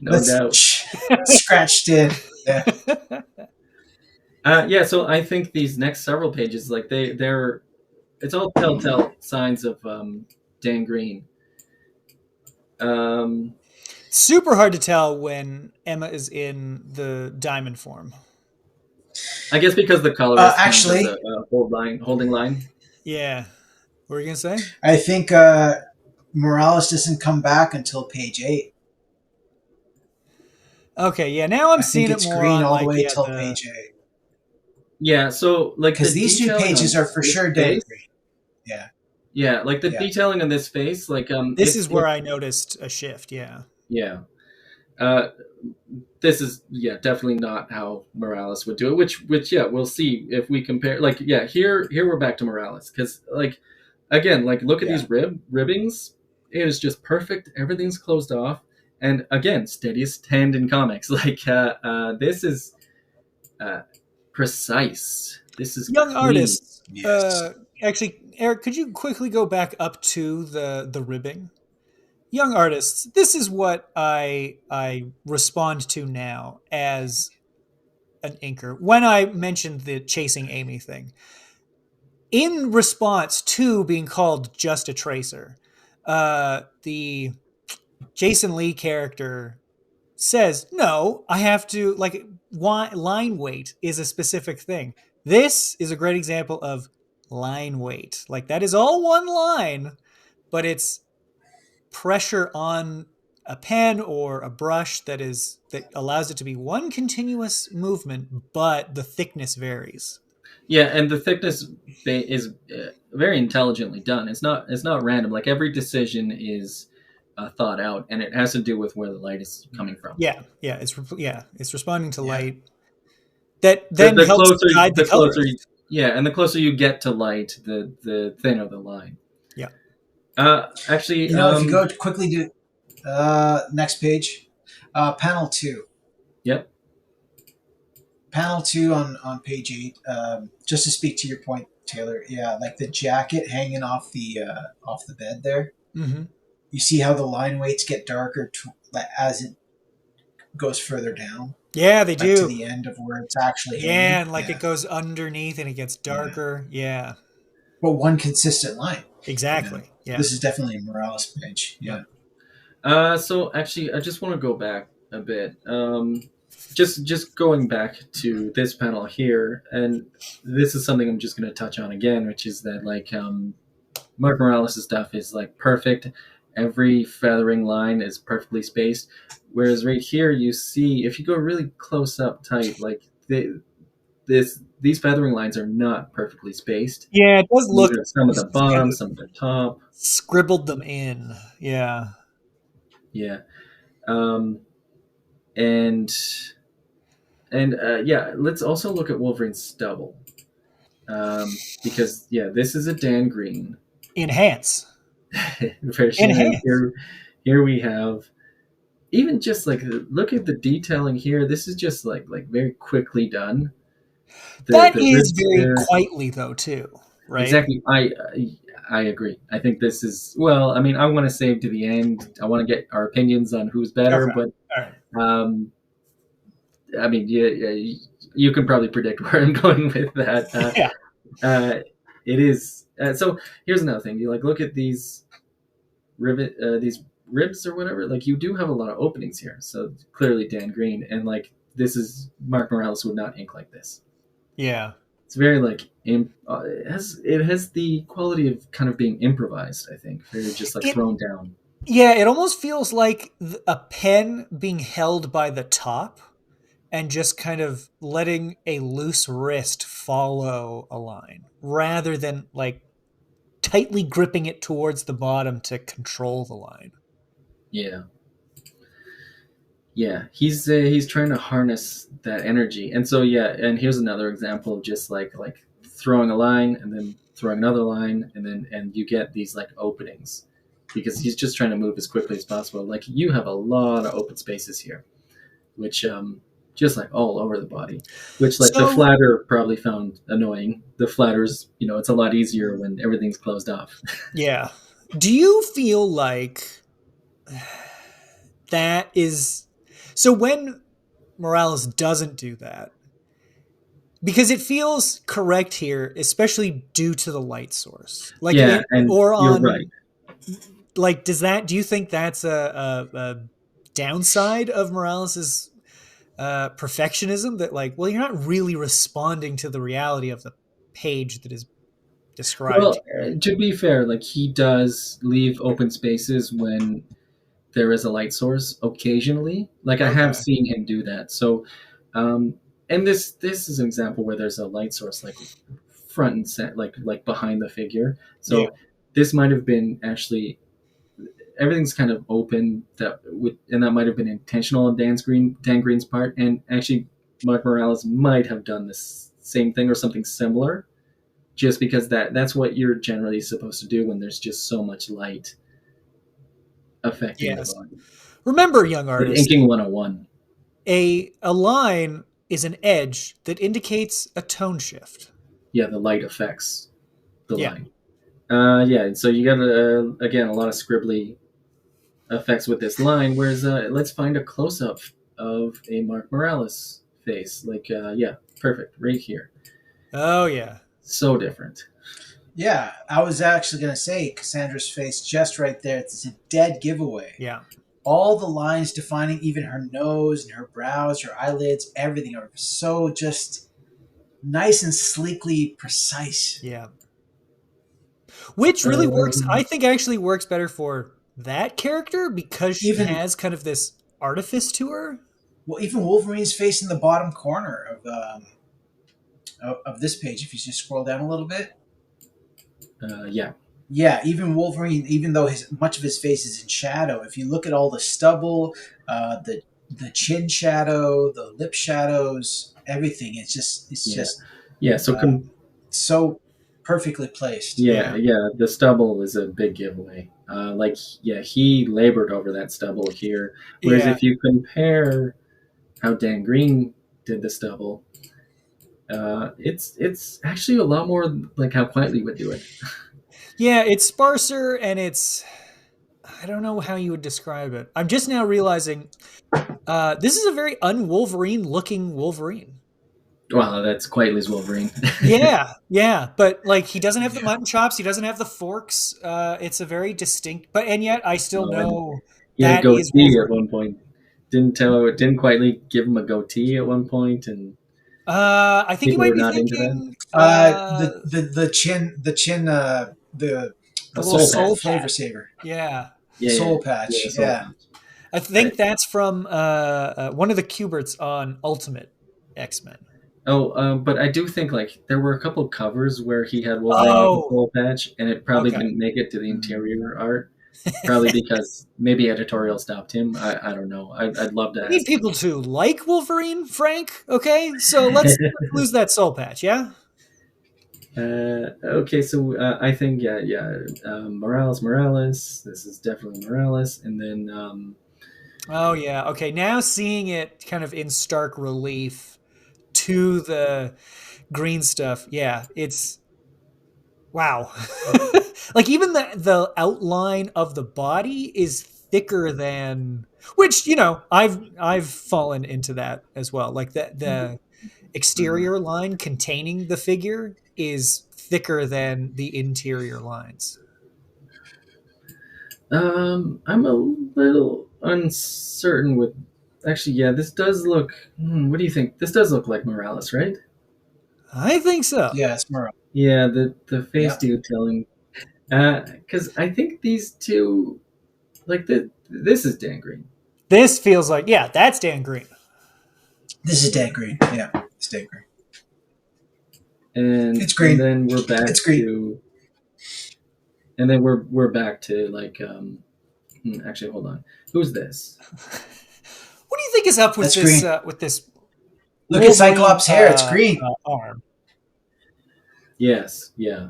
no That's doubt. scratched in. Yeah. energy. Yeah, so I think these next several pages, like they're it's all telltale signs of Dan Green. Um, Super hard to tell when Emma is in the diamond form. I guess because the colorist kind of does Actually, a holding line. Yeah. What were you gonna say? I think Morales doesn't come back until page 8. Okay, yeah, now I'm I think seeing it it's more green on all the like way yeah, till the page 8. Yeah, so like the Because these two detailing pages on are for this sure dead face, green. Yeah. yeah, like the Yeah. detailing on this face, like this is where I noticed a shift, yeah. yeah, uh, this is definitely not how Morales would do it. Which yeah, we'll see if we compare. Like yeah, here we're back to Morales because like again, like look at Yeah. these ribbings. It is just perfect. Everything's closed off, and again, steadiest hand in comics. Like this is uh, precise. This is Young clean. artists. Yes. Actually, Eric, could you quickly go back up to the ribbing? Young artists, this is what I respond to now as an inker. When I mentioned the chasing Amy thing, in response to being called just a tracer, the Jason Lee character says, "No, I have to like line weight is a specific thing. This is a great example of line weight. Like that is all one line, but it's pressure on a pen or a brush that allows it to be one continuous movement, but the thickness varies." Yeah, and the thickness is very intelligently done. It's not random. Like every decision is thought out, and it has to do with where the light is coming from. It's responding to Yeah. light that The, then the helps closer, guide the the closer, colorist. yeah, and the closer you get to light, the thinner the line. Yeah. Actually, If you go quickly to next page, panel 2. yep. Panel 2 on page 8. Just to speak to your point, Taylor. Yeah, like the jacket hanging off the bed there. Mm-hmm. You see how the line weights get darker as it goes further down, Yeah, they like to do. the end of where it's actually Yeah, hanging. and like it Yeah. goes underneath and it gets Yeah. darker. Yeah, But one consistent line. Yeah. exactly. Yeah. This is definitely a Morales page. Yep. Yeah. So actually, I just want to go back a bit. Just going back to this panel here, and this is something I'm just going to touch on again, which is that like Mark Morales' stuff is like perfect. Every feathering line is perfectly spaced. Whereas right here, you see if you go really close up tight, like these feathering lines are not perfectly spaced. Yeah, it does look Either some at the kind bottom, of some at the top. scribbled them in. Yeah. Yeah. Um, and yeah, let's also look at Wolverine's stubble. Because yeah, this is a Dan Green Enhance. version, and Enhance. here we have even just like look at the detailing here. This is just like very quickly done. That The is ribs very there, quietly though too, right? exactly. I agree. I think this is well. I mean, I want to save to the end. I want to get our opinions on who's better, Okay. but All right. um, I mean, yeah, you can probably predict where I'm going with that. Yeah. It is. So here's another thing. You like look at these these ribs or whatever. Like you do have a lot of openings here. So clearly Dan Green, and like this is Mark Morales would not ink like this. Yeah. It's very like it has the quality of kind of being improvised. I think very just like It thrown down. yeah, it almost feels like a pen being held by the top and just kind of letting a loose wrist follow a line rather than like tightly gripping it towards the bottom to control the line. Yeah. Yeah, he's trying to harness that energy, and so yeah, and here's another example of just like throwing a line and then throwing another line, and you get these like openings because he's just trying to move as quickly as possible. Like you have a lot of open spaces here, which just like all over the body, which like the So flatter probably found annoying. The flatters, it's a lot easier when everything's closed off. yeah, do you feel like that is so when Morales doesn't do that? Because it feels correct here, especially due to the light source. Like Yeah, it, and or you're right. on, like, do you think that's a downside of Morales's perfectionism? That, like, well, you're not really responding to the reality of the page that is described Well, here. to be fair, like he does leave open spaces when there is a light source occasionally. Like I have Okay. seen him do that. So, um, and this is an example where there's a light source like front and center, like behind the figure. Yeah. So this might have been actually everything's kind of open and that might have been intentional on Dan Green's part, and actually Mark Morales might have done this same thing or something similar, just because that's what you're generally supposed to do when there's just so much light affecting the Yes. body. Remember, young Like artist, inking 101. a line is an edge that indicates a tone shift. Yeah, the light affects the Yeah. line. Yeah, so you got again a lot of scribbly effects with this line. Whereas let's find a close up of a Mark Morales face. Like yeah, perfect right here. Oh yeah. So different. Yeah, I was actually going to say Cassandra's face just right there. It's a dead giveaway. Yeah. All the lines defining even her nose and her brows, her eyelids, everything are so just nice and sleekly precise. Yeah. Which really works, I Um, think actually works better for that character because she Even has kind of this artifice to her. well, even Wolverine's face in the bottom corner of this page. If you just scroll down a little bit, yeah, yeah, even Wolverine, even though much of his face is in shadow, if you look at all the stubble, the chin shadow, the lip shadows, everything, it's yeah, just yeah. So uh, so perfectly placed. yeah, Yeah. yeah. The stubble is a big giveaway. Like yeah, he labored over that stubble here. Whereas Yeah. if you compare how Dan Green did the stubble, it's actually a lot more like how Quietly would do it. Yeah, it's sparser and it's I don't know how you would describe it. I'm just now realizing this is a very un-Wolverine looking Wolverine. Wow, that's Quietly's Wolverine. Yeah, yeah, but like he doesn't have the Yeah, mutton chops, he doesn't have the forks. It's a very distinct, but and yet I still And know he had a that is goatee at Wolverine. one point. Didn't Quietly give him a goatee at one point, and I think you people might were be not into that. thinking the A the little soul soul patch. flavor patch. saver, Yeah, Yeah, yeah, soul yeah, patch. soul Yeah, patch. I think Right. that's from one of the Cuberts on Ultimate X-Men. Oh, but I do think like there were a couple of covers where he had Wolverine with a Oh, soul patch, and it probably okay. didn't make it to the mm. interior art. Probably because maybe editorial stopped him. I don't know. I'd love to We need ask him. people to like Wolverine, Frank. Okay, so let's lose that soul patch. Yeah. Okay, so I think yeah. Morales. This is definitely Morales, and then Oh yeah. Okay. Now seeing it kind of in stark relief to the green stuff. Yeah, it's wow. Like even the outline of the body is thicker than which, I've fallen into that as well. Like the mhm. exterior line containing the figure is thicker than the interior lines. I'm a little uncertain with. Actually, yeah, this does look. What do you think? This does look like Morales, right? I think so. Yeah, it's Morrow. Yeah, the face Yeah, detailing. Because I think these two, like this is Dan Green, This feels like, yeah, that's Dan Green. this is dead green. Yeah, it's dead green. and It's and green. then we're back It's green. to, and then we're back to like. Actually, hold on. Who's this? What do you think is up with That's this? green. With this Look at Cyclops' hair; it's uh, green. arm. Yes, yeah,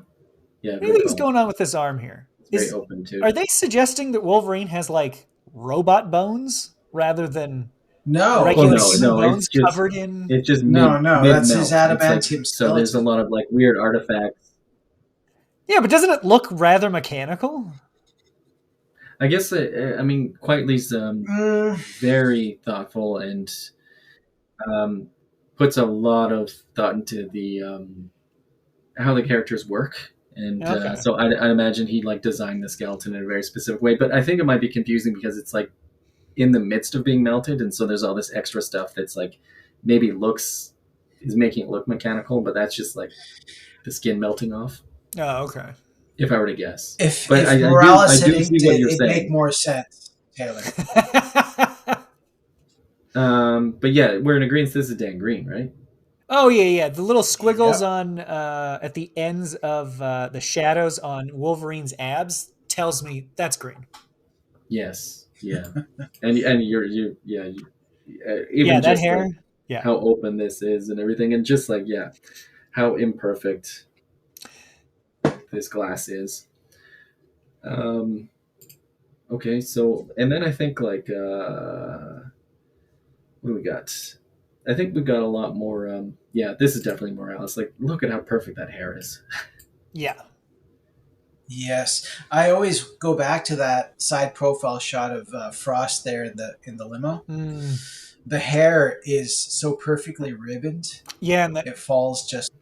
yeah. What do you Good think is call. going on with this arm here? It's very open too. Are they suggesting that Wolverine has like robot bones rather than No, Well, regular no, human no. bones covered in? It's just no, mid that's his melt. It's like adamantium so. There's a skeleton. lot of like weird artifacts. Yeah, but doesn't it look rather mechanical? I guess I mean Quietly's very thoughtful and puts a lot of thought into the how the characters work. And Okay. so I imagine he like designed the skeleton in a very specific way. But I think it might be confusing because it's like in the midst of being melted, and so there's all this extra stuff that's like maybe is making it look mechanical, but that's just like the skin melting off. Oh, okay. If I were to guess, If but I Morales had do see inked what it, you're it'd saying. make more sense, Taylor. But yeah, we're in agreement. This is Dan Green, right? Oh yeah. The little squiggles Yep. on at the ends of the shadows on Wolverine's abs tells me that's green. Yes, yeah, and even Yeah, that just hair. like Yeah. how open this is and everything, and just like how imperfect this glass is. Okay, so and then I think like what do we got? I think we've got a lot more. Yeah, this is definitely Morales. Like, look at how perfect that hair is. Yeah. Yes, I always go back to that side profile shot of Frost there in the limo. The hair is so perfectly ribboned; Yeah, and it falls just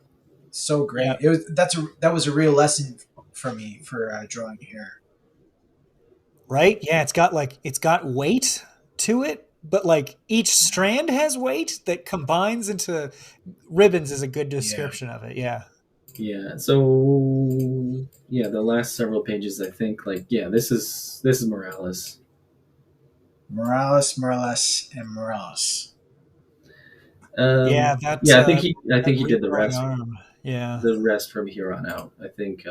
so great. Yeah. That was a real lesson for me for drawing hair. right? Yeah, it's got weight to it, but like each strand has weight that combines into ribbons is a good description of it. Yeah. Yeah. So yeah, the last several pages, I think, like this is Morales. Morales, and Morales. Yeah, that's Yeah, I think he did the regrowing rest. arm. Yeah. The rest from here on out. I think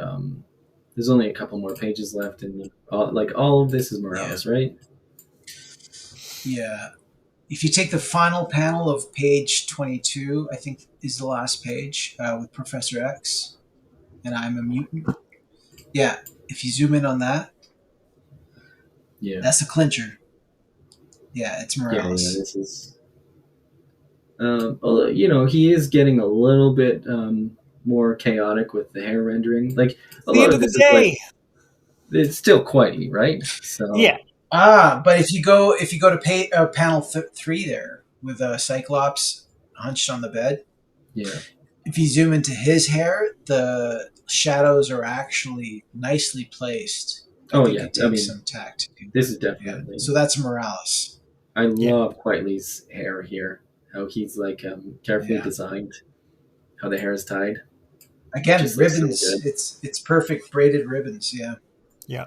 there's only a couple more pages left, and all of this is Morales, right? Yeah. If you take the final panel of page 22, I think is the last page with Professor X, and I'm a mutant. Yeah. If you zoom in on that, that's a clincher. Yeah, it's Morales. Yeah, this is. Although he is getting a little bit more chaotic with the hair rendering. Like a The lot end of of the this day. is like it's still quietly, right? So Yeah. But if you go to panel 3 there with Cyclops hunched on the bed, yeah. if you zoom into his hair, the shadows are actually nicely placed. Oh think yeah, it takes some tact. This is definitely. Yeah. So that's Morales. I love Quietly's hair here. How he's like carefully designed. How the hair is tied. Again, Just ribbons. So it's perfect braided ribbons. Yeah. Yeah.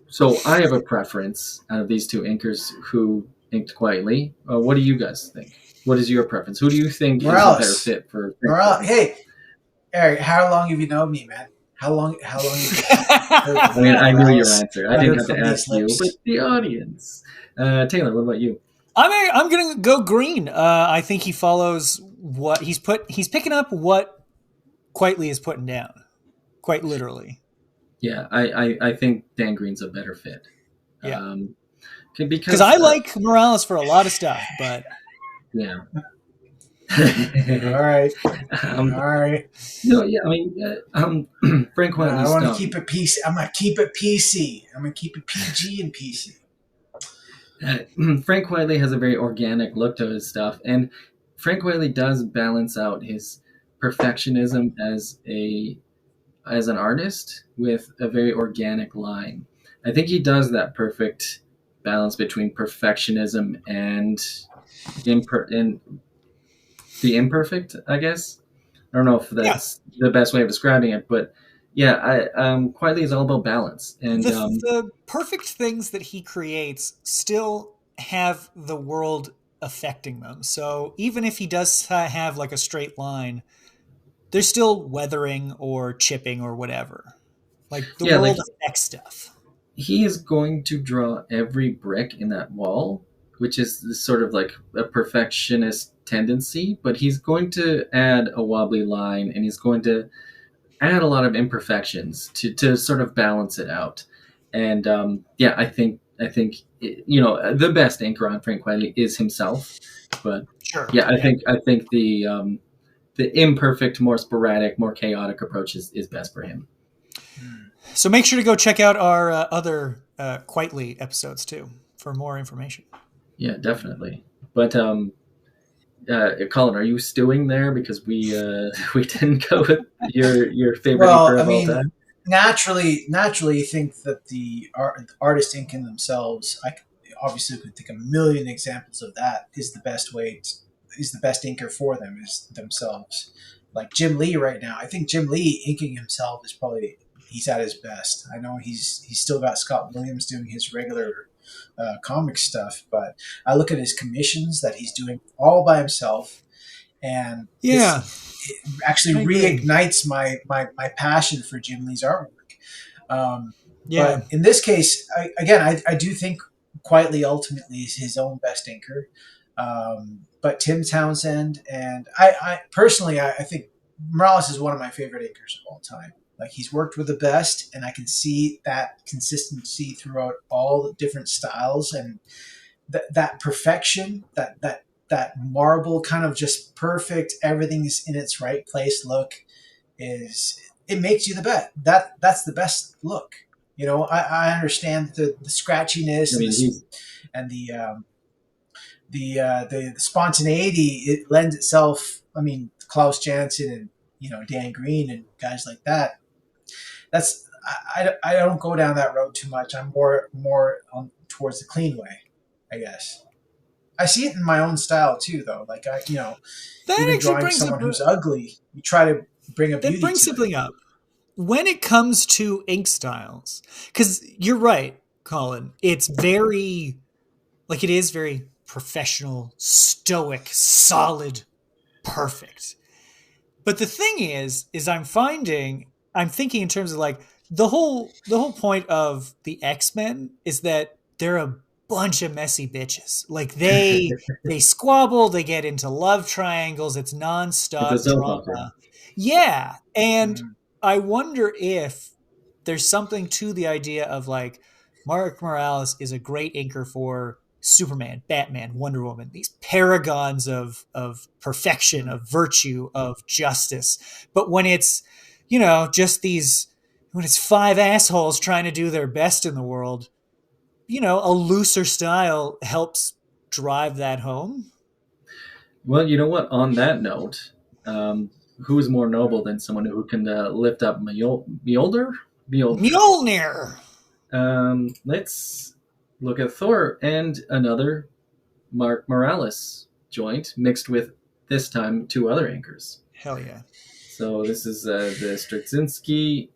So I have a preference out of these two inkers who inked Quietly. What do you guys think? What is your preference? Who do you think Morales. is a better fit for Morales? Hey, Eric, how long have you known me, man? How long have you I mean, I knew your answer. I didn't have to ask you, lips. but the audience. Taylor, what about you? I'm gonna go green. I think he follows what he's picking up what Quietly is putting down, quite literally. Yeah, I think Dan Green's a better fit. Yeah, because I like Morales for a lot of stuff, but yeah. All right. All right. No, yeah, I mean, Frank Quietly. I want to keep it PC. I'm gonna keep it PC. I'm gonna keep it PG and PC. Frank Quietly has a very organic look to his stuff, and Frank Quietly does balance out his perfectionism as an artist with a very organic line. I think he does that perfect balance between perfectionism and the imperfect, I guess. I don't know if that's the best way of describing it, but yeah, Quietly is all about balance. And the perfect things that he creates still have the world affecting them. So even if he does have like a straight line, there's still weathering or chipping or whatever. Like the world affects stuff. He is going to draw every brick in that wall which is sort of like a perfectionist tendency, but he's going to add a wobbly line, and he's going to add a lot of imperfections to sort of balance it out. And yeah, I think the best anchor on Frank Wiley is himself, but Sure. yeah, I think the imperfect, more sporadic, more chaotic approach is best for him. So make sure to go check out our other Quietly episodes too for more information. Yeah, definitely. But Colin, are you stewing there because we we didn't go with your favorite Well, anchor I of all mean, time? naturally, you think that the artist ink in themselves. Obviously could think a million examples of that. Is the best inker for them is themselves. Like Jim Lee right now, I think Jim Lee inking himself is probably he's at his best. I know he's still got Scott Williams doing his regular comic stuff, but I look at his commissions that he's doing all by himself, and Yeah, it actually I agree. reignites my passion for Jim Lee's artwork. Um, Yeah. but in this case, I do think Quietly ultimately is his own best inker. But Tim Townsend and I personally, I think Morales is one of my favorite inkers of all time. Like he's worked with the best, and I can see that consistency throughout all the different styles and that perfection, that marble kind of just perfect, everything's in its right place look is it makes you the best. That's the best look. I understand the scratchiness I and mean, he's the spontaneity. It lends itself. I mean, Klaus Janson and Dan Green and guys like that. That's I don't go down that road too much. I'm more towards the clean way, I guess. I see it in my own style too, though. Like That even actually drawing brings up someone who's ugly, you try to bring a that beauty brings to it. something up. When it comes to ink styles, because you're right, Colin, it's very like it is very professional, stoic, solid, perfect. But the thing is I'm thinking in terms of like the whole point of the X-Men is that they're a bunch of messy bitches. Like they squabble, they get into love triangles, it's it's a nonstop soap opera. drama. Yeah, and Mm. I wonder if there's something to the idea of like Mark Morales is a great inker for Superman, Batman, Wonder Woman, these paragons of perfection, Mm. of virtue, of justice. But when it's, just these when it's five assholes trying to do their best in the world, a looser style helps drive that home. Well, you know what? On that note, who is more noble than someone who can lift up Mjolnir? Mjolnir. Mjolnir. Let's look at Thor and another Mark Morales joint mixed with this time two other anchors. Hell yeah. So this is the Straczynski,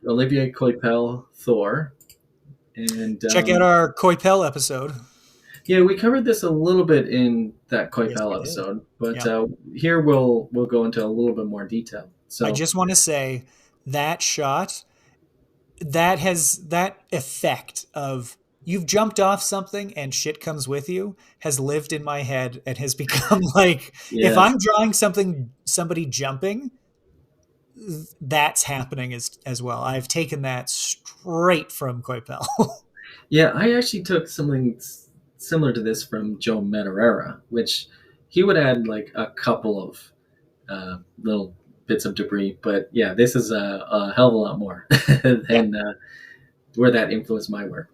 Olivier Coipel, Thor, and Check out our Coipel episode. yeah, we covered this a little bit in that Yes, Coipel we did. episode, but Yeah. here we'll go into a little bit more detail. I So just want to say that shot that effect of you've jumped off something and shit comes with you has lived in my head and has become like if yeah, I'm drawing somebody jumping, that's happening as well. I've taken that straight from Coipel. yeah, I actually took something similar to this from Joe Madureira, which he would add like a couple of little bits of debris, but yeah, this is a hell of a lot more Yeah. than where that influenced my work.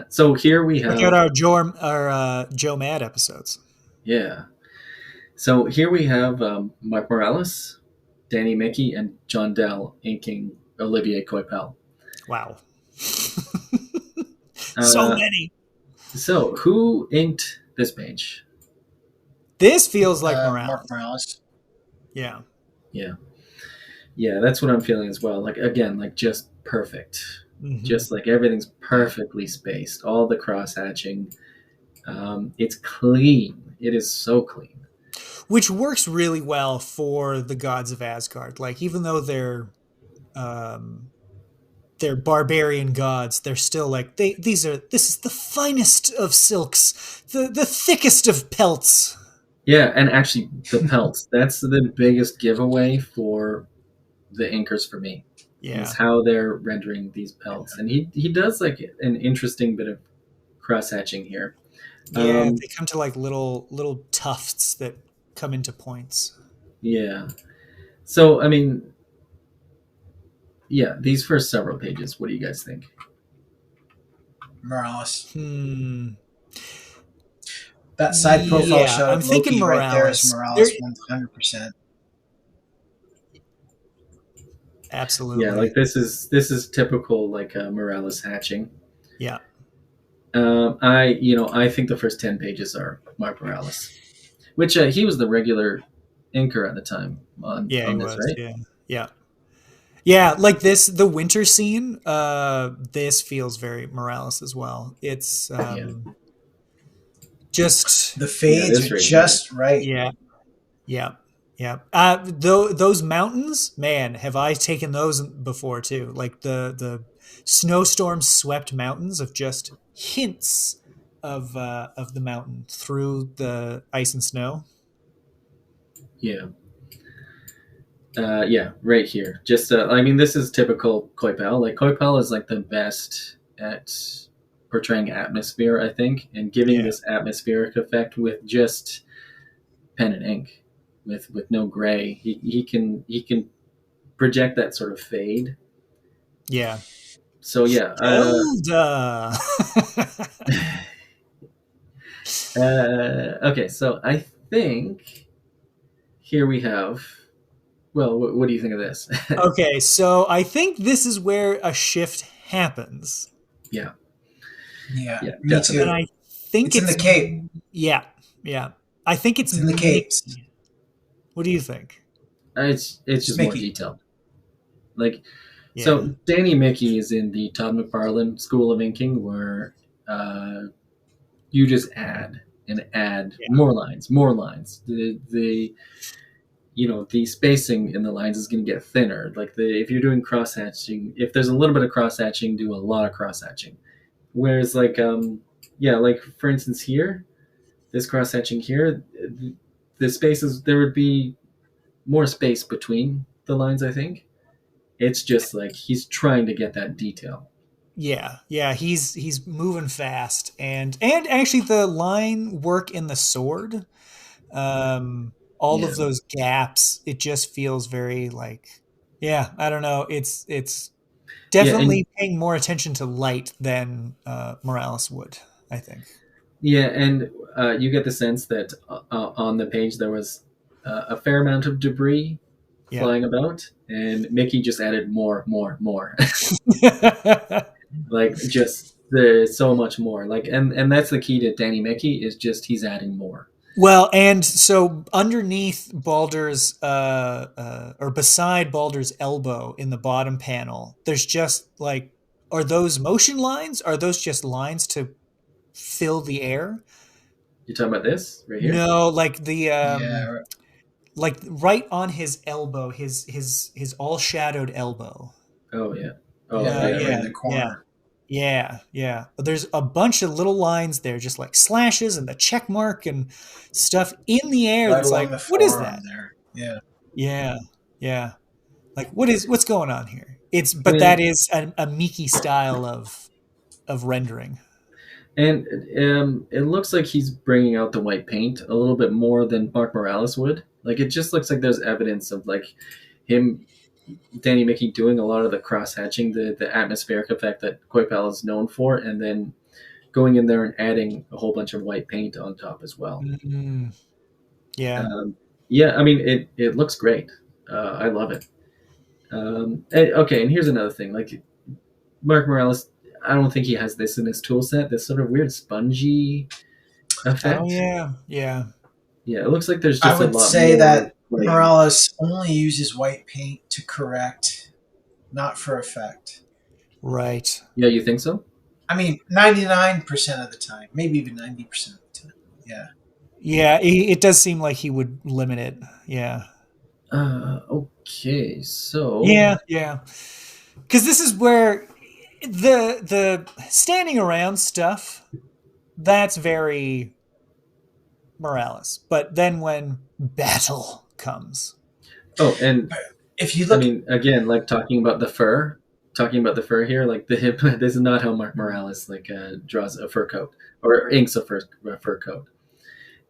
So here we Check out have, our Joe Mad episodes. yeah. So here we have Mark Morales, Danny Miki, and John Dell inking Olivier Coipel. Wow. So Uh, many. so who inked this page? This feels like Mark Morales. Morales. Yeah. Yeah, yeah, that's what I'm feeling as well. Like again, like just perfect, Mhm. just like everything's perfectly spaced. All the cross hatching, it's clean. It is so clean. Which works really well for the gods of Asgard. Like even though they're um, they're barbarian gods. They're still like this is the finest of silks, the thickest of pelts. Yeah, and actually the pelts. That's the biggest giveaway for the inkers for me. Yeah. Is how they're rendering these pelts. And he does like an interesting bit of cross hatching here. Yeah, they come to like little tufts that come into points. Yeah. So I mean, yeah, these first several pages, what do you guys think? Morales. That side profile shot I'm of thinking Loki Morales. right there is Morales 100%. Absolutely. Yeah, like this is typical like Morales hatching. Yeah. I think the first 10 pages are Mark Morales, which he was the regular inker at the time on this, right? Yeah, like the winter scene, this feels very Morales as well. It's just the fades are just right. Yeah. Those mountains, man, have I taken those before too. Like the snowstorm swept mountains of just hints of the mountain through the ice and snow. Yeah. Right here. Just, I mean, this is typical Coipel. Like, Coipel is like the best at portraying atmosphere, I think, and giving this atmospheric effect with just pen and ink, with no gray. He can project that sort of fade. Yeah. So yeah. Okay, so I think here we have. Well, what do you think of this? Okay, so I think this is where a shift happens. Yeah, me too. And I think it's in the cape. Yeah. I think it's in the capes. What do you think? It's just more detailed. Like, so Danny Miki is in the Todd McFarlane School of Inking, where you just add more lines. The spacing in the lines is going to get thinner. Like if you're doing cross hatching, if there's a little bit of cross hatching, do a lot of cross hatching. Whereas like like for instance here, this cross hatching here, the spaces, there would be more space between the lines. I think it's just like he's trying to get that detail. Yeah, he's moving fast, and actually the line work in the sword, all of those gaps, it just feels very like, I don't know, it's definitely paying more attention to light than Morales would, I think. Yeah, and you get the sense that on the page there was a fair amount of debris flying about, and Miki just added more. Like just there's so much more. Like and that's the key to Danny Miki, is just he's adding more. Well, and so underneath Baldur's or beside Baldur's elbow in the bottom panel, there's just like, are those motion lines? Are those just lines to fill the air? You're talking about this right here? No, like the like right on his elbow, his all shadowed elbow. Oh yeah. Right in the corner. Yeah. But there's a bunch of little lines there, just like slashes and the check mark and stuff in the air. That's like, what is that? There. Yeah. Like, what's going on here? That is a Miki style of rendering. And it looks like he's bringing out the white paint a little bit more than Mark Morales would. Like, it just looks like there's evidence of like him, Danny Miki, doing a lot of the cross hatching, the atmospheric effect that Coipel is known for, and then going in there and adding a whole bunch of white paint on top as well. Mm-hmm. Yeah. I mean, it looks great. I love it. And here's another thing. Like, Mark Morales, I don't think he has this in his tool set, this sort of weird spongy effect. Oh, yeah. Yeah, it looks like there's just I would say that Morales only uses white paint to correct, not for effect. Right. Yeah, you think so? I mean, 99% of the time, maybe even 90% of the time. Yeah. Yeah, it does seem like he would limit it. Yeah. Okay, so... Yeah. because this is where the standing around stuff, that's very Morales. But then when battle comes, Oh, and If you I look, mean, again, like talking about the fur here, like the hip. This is not how Mark Morales draws a fur coat or inks a fur coat.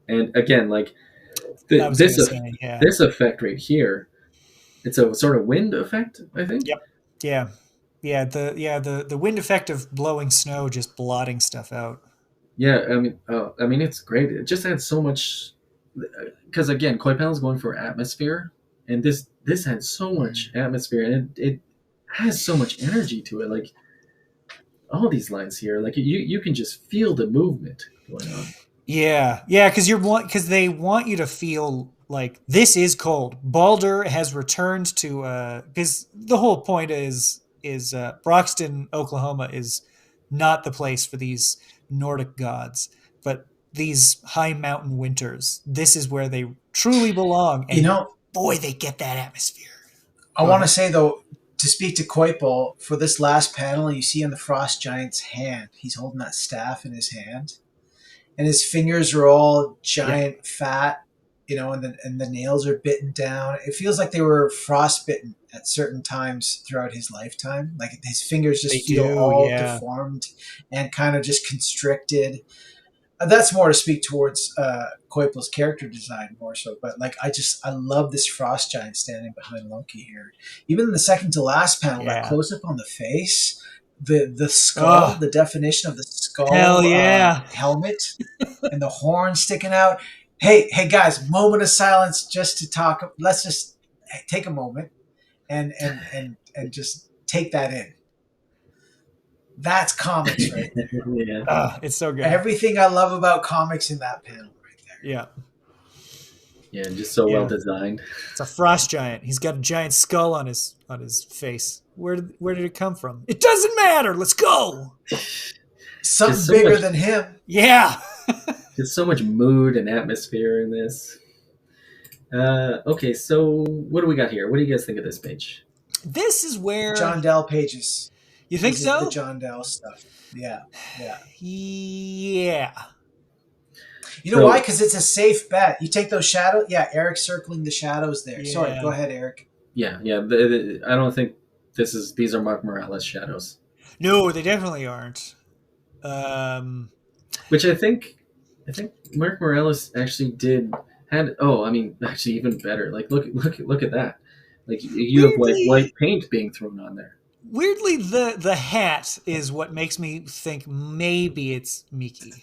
And again, like I was going to say, yeah. this effect right here, it's a sort of wind effect, I think. Yep. Yeah. The wind effect of blowing snow just blotting stuff out. Yeah, I mean, it's great. It just adds so much. Because again, Coipel is going for atmosphere, and this had so much atmosphere, and it has so much energy to it. Like all these lines here, like you can just feel the movement going on. Yeah, because they want you to feel like this is cold. Balder has returned to because the whole point is Broxton, Oklahoma, is not the place for these Nordic gods, but these high mountain winters. This is where they truly belong, you and know, boy, they get that atmosphere. I want to say though, to speak to Coipel for this last panel, you see on the Frost Giant's hand, he's holding that staff in his hand, and his fingers are all giant, fat, and the nails are bitten down. It feels like they were frostbitten at certain times throughout his lifetime. Like his fingers just feel all deformed and kind of just constricted. That's more to speak towards Coipel's character design more so, but like I love this frost giant standing behind Loki here. Even in the second to last panel, that close up on the face, the skull, the definition of the skull, helmet, and the horn sticking out. Hey guys, moment of silence just to talk. Let's just take a moment and just take that in. That's comics right there. Yeah. It's so good. Everything I love about comics in that panel right there. Yeah. Yeah, just so well designed. It's a frost giant. He's got a giant skull on his face. Where did it come from? It doesn't matter. Let's go. Something bigger than him. Yeah. There's so much mood and atmosphere in this. Okay, so what do we got here? What do you guys think of this page? This is where John Dell pages. You think so? The John Dell stuff. Yeah. Yeah. You know why? Because it's a safe bet. You take those shadows. Yeah, Eric's circling the shadows there. Yeah. Sorry, go ahead, Eric. Yeah. I don't think these are Mark Morales shadows. No, they definitely aren't. Which I think Mark Morales actually actually even better. Like look at that. Like you have white paint being thrown on there. Weirdly, the hat is what makes me think maybe it's Miki.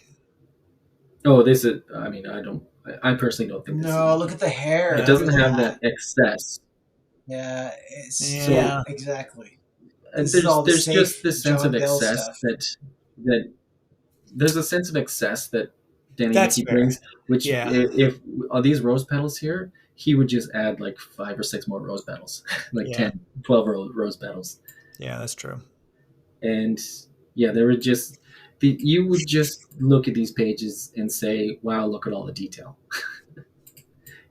Oh, this is. I mean, I personally don't think. No, look at the hair. It doesn't have that excess. Yeah, exactly. And there's just this sense of excess that there's a sense of excess that Danny Miki brings. Which if on these rose petals here, he would just add like 5 or 6 more rose petals, like 10, 12 rose petals. Yeah, that's true. And there were just you would just look at these pages and say, "Wow, look at all the detail."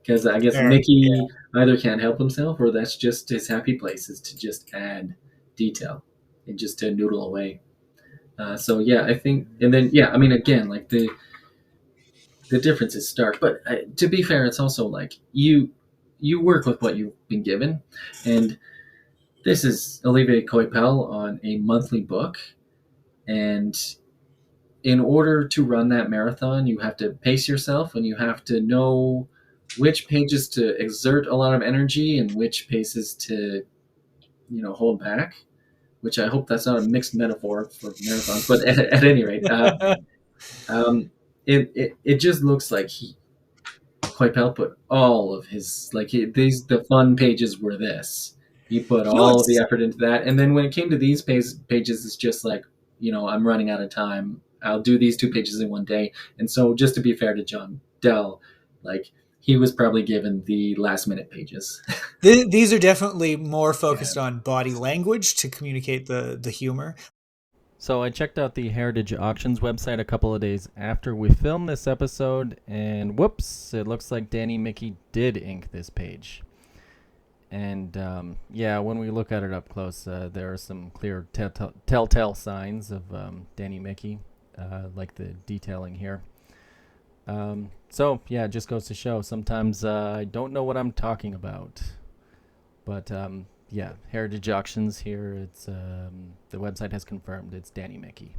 Because I guess Miki either can't help himself, or that's just his happy place is to just add detail and just to noodle away. I think, and then I mean, again, like the difference is stark. But to be fair, it's also like you work with what you've been given, and this is Olivier Coipel on a monthly book, and in order to run that marathon, you have to pace yourself, and you have to know which pages to exert a lot of energy and which pages to, hold back. Which I hope that's not a mixed metaphor for marathons, but at any rate, it just looks like Coipel put all of his the fun pages were this. He put all the effort into that. And then when it came to these pages, it's just like, I'm running out of time. I'll do these 2 pages in one day. And so just to be fair to John Dell, he was probably given the last minute pages. These are definitely more focused on body language to communicate the humor. So I checked out the Heritage Auctions website a couple of days after we filmed this episode, and whoops, it looks like Danny Miki did ink this page. And yeah, when we look at it up close, there are some clear telltale signs of Danny Miki, like the detailing here. So yeah, it just goes to show sometimes I don't know what I'm talking about. But yeah, Heritage Auctions here. It's the website has confirmed it's Danny Miki.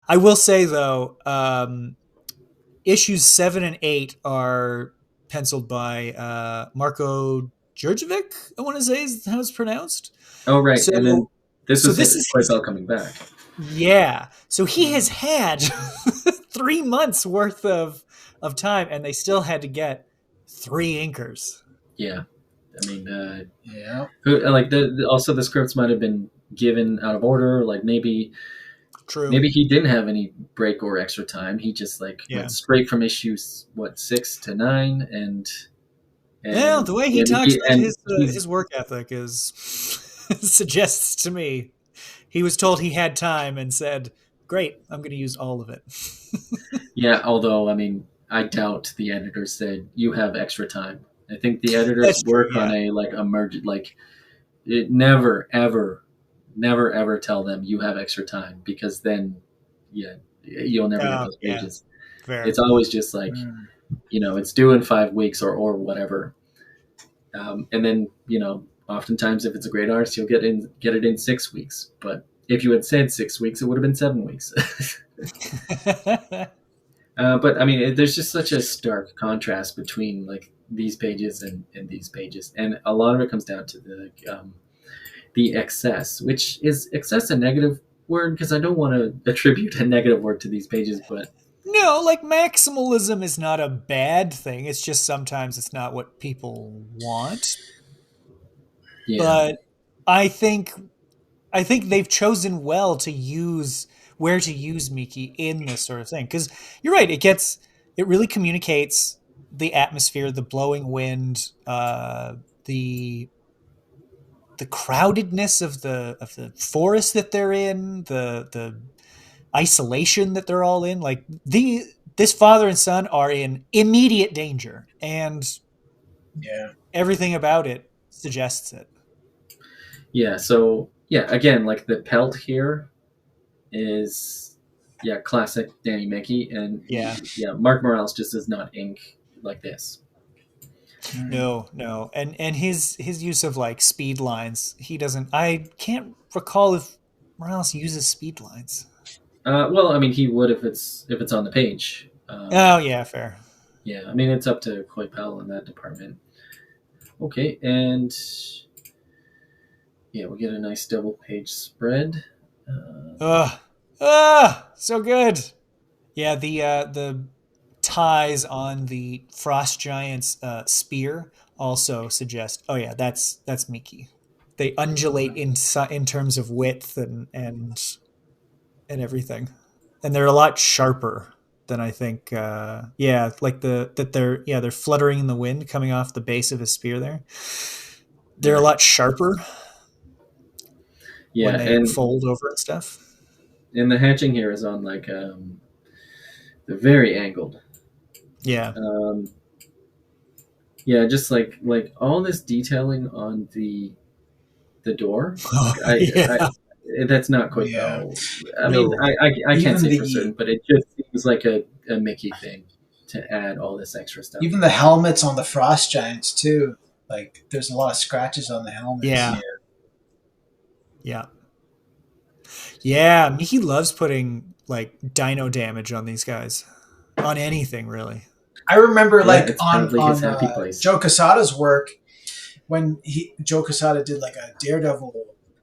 I will say though, issues 7 and 8 are penciled by Marko Djurdjevic, I want to say is how it's pronounced. Oh, right. So, And then this was this is Coipel coming back. Yeah. So he has had 3 months worth of time, and they still had to get 3 inkers. Yeah. I mean, Yeah. like also the scripts might have been given out of order. Like maybe he didn't have any break or extra time. He just went straight from issues 6 to 9, and yeah, the way he talks about his work ethic is suggests to me he was told he had time and said, "Great, I'm going to use all of it." Yeah, although I mean, I doubt the editor said you have extra time. I think the editors work on a emergent it never ever tell them you have extra time, because then you'll never get those pages. Fair. It's always just it's due in 5 weeks or whatever, and then oftentimes if it's a great artist you'll get it in 6 weeks. But if you had said 6 weeks, it would have been 7 weeks. But I mean, there's just such a stark contrast between these pages and these pages, and a lot of it comes down to the excess, which is excess a negative word, because I don't want to attribute a negative word to these pages, but no, maximalism is not a bad thing. It's just sometimes it's not what people want. Yeah. But I think they've chosen well to use where to use Miki in this sort of thing, because you're right. It really communicates the atmosphere, the blowing wind, the crowdedness of the forest that they're in, the isolation that they're all in. This father and son are in immediate danger, and everything about it suggests it. Yeah. So again, the pelt here is classic Danny Miki, and Mark Morales just does not ink like this. No, and his use of speed lines, he doesn't. I can't recall if Morales uses speed lines. Well, I mean, he would if it's on the page. Oh yeah, fair. Yeah, I mean, it's up to Coipel in that department. Okay, and we'll get a nice double page spread. So good. Yeah, the ties on the Frost Giant's spear also suggest. Oh yeah, that's Miki. They undulate in terms of width and everything, and they're a lot sharper than I think. They're fluttering in the wind coming off the base of his spear. They're a lot sharper. Yeah, when they fold over and stuff. And the hatching here is on they're very angled. Yeah. Just all this detailing on the door. That's not quite. Yeah. I mean, I can't say for certain, but it just seems like a Miki thing to add all this extra stuff. Even the helmets on the Frost Giants too. There's a lot of scratches on the helmets. Yeah. Miki loves putting dino damage on these guys, on anything really. I remember on Joe Quesada's work, when Joe Quesada did a Daredevil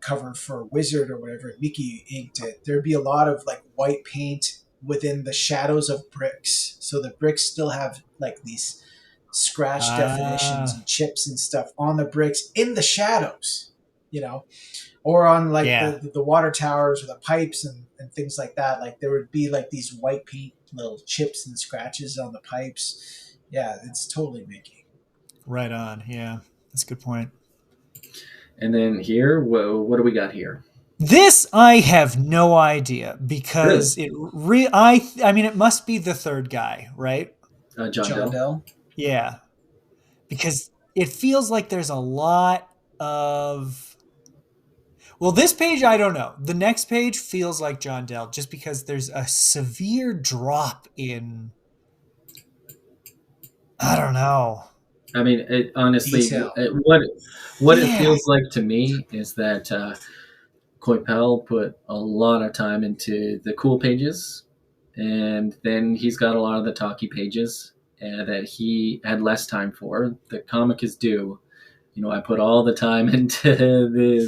cover for Wizard or whatever, Miki inked it. There'd be a lot of white paint within the shadows of bricks, so the bricks still have these scratch definitions and chips and stuff on the bricks in the shadows, or on the water towers or the pipes and things like that. There would be these white paint little chips and scratches on the pipes. Yeah, it's totally Miki. Right on. Yeah, that's a good point. And then here, what do we got here? This I have no idea, because really? it must be the third guy, right? John Dell. Yeah, because it feels like there's a lot of. Well, this page, I don't know. The next page feels like John Dell, just because there's a severe drop in. I don't know. I mean, it, honestly, Detail. what it feels like to me is that Coipel put a lot of time into the cool pages, and then he's got a lot of the talky pages that he had less time for. The comic is due. You know, I put all the time into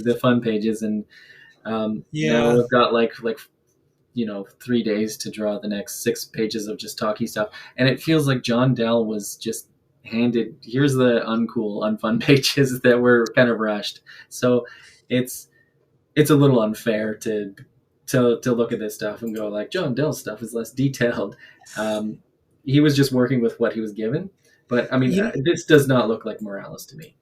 the fun pages, and now we've got like 3 days to draw the next 6 pages of just talky stuff, and it feels like John Dell was just handed, here's the uncool, unfun pages that were kind of rushed. So it's a little unfair to look at this stuff and go like, John Dell's stuff is less detailed. He was just working with what he was given, but I mean, this does not look like Morales to me.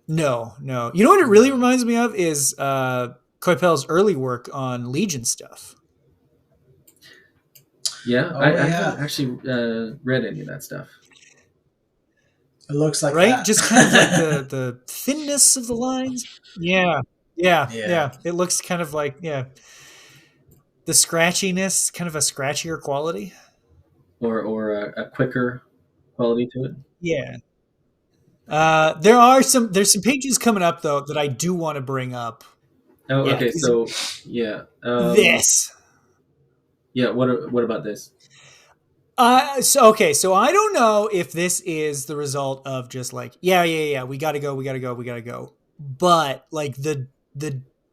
No. You know what it really reminds me of is Coipel's early work on Legion stuff. Yeah, I haven't actually read any of that stuff. It looks like right, that. just kind of like the thinness of the lines. Yeah. It looks kind of like the scratchiness, kind of a scratchier quality, or a quicker quality to it. Yeah. There's some pages coming up though that I do want to bring up. Oh, okay. So yeah, this. Yeah. What about this? So I don't know if this is the result of just like, we gotta go. But like the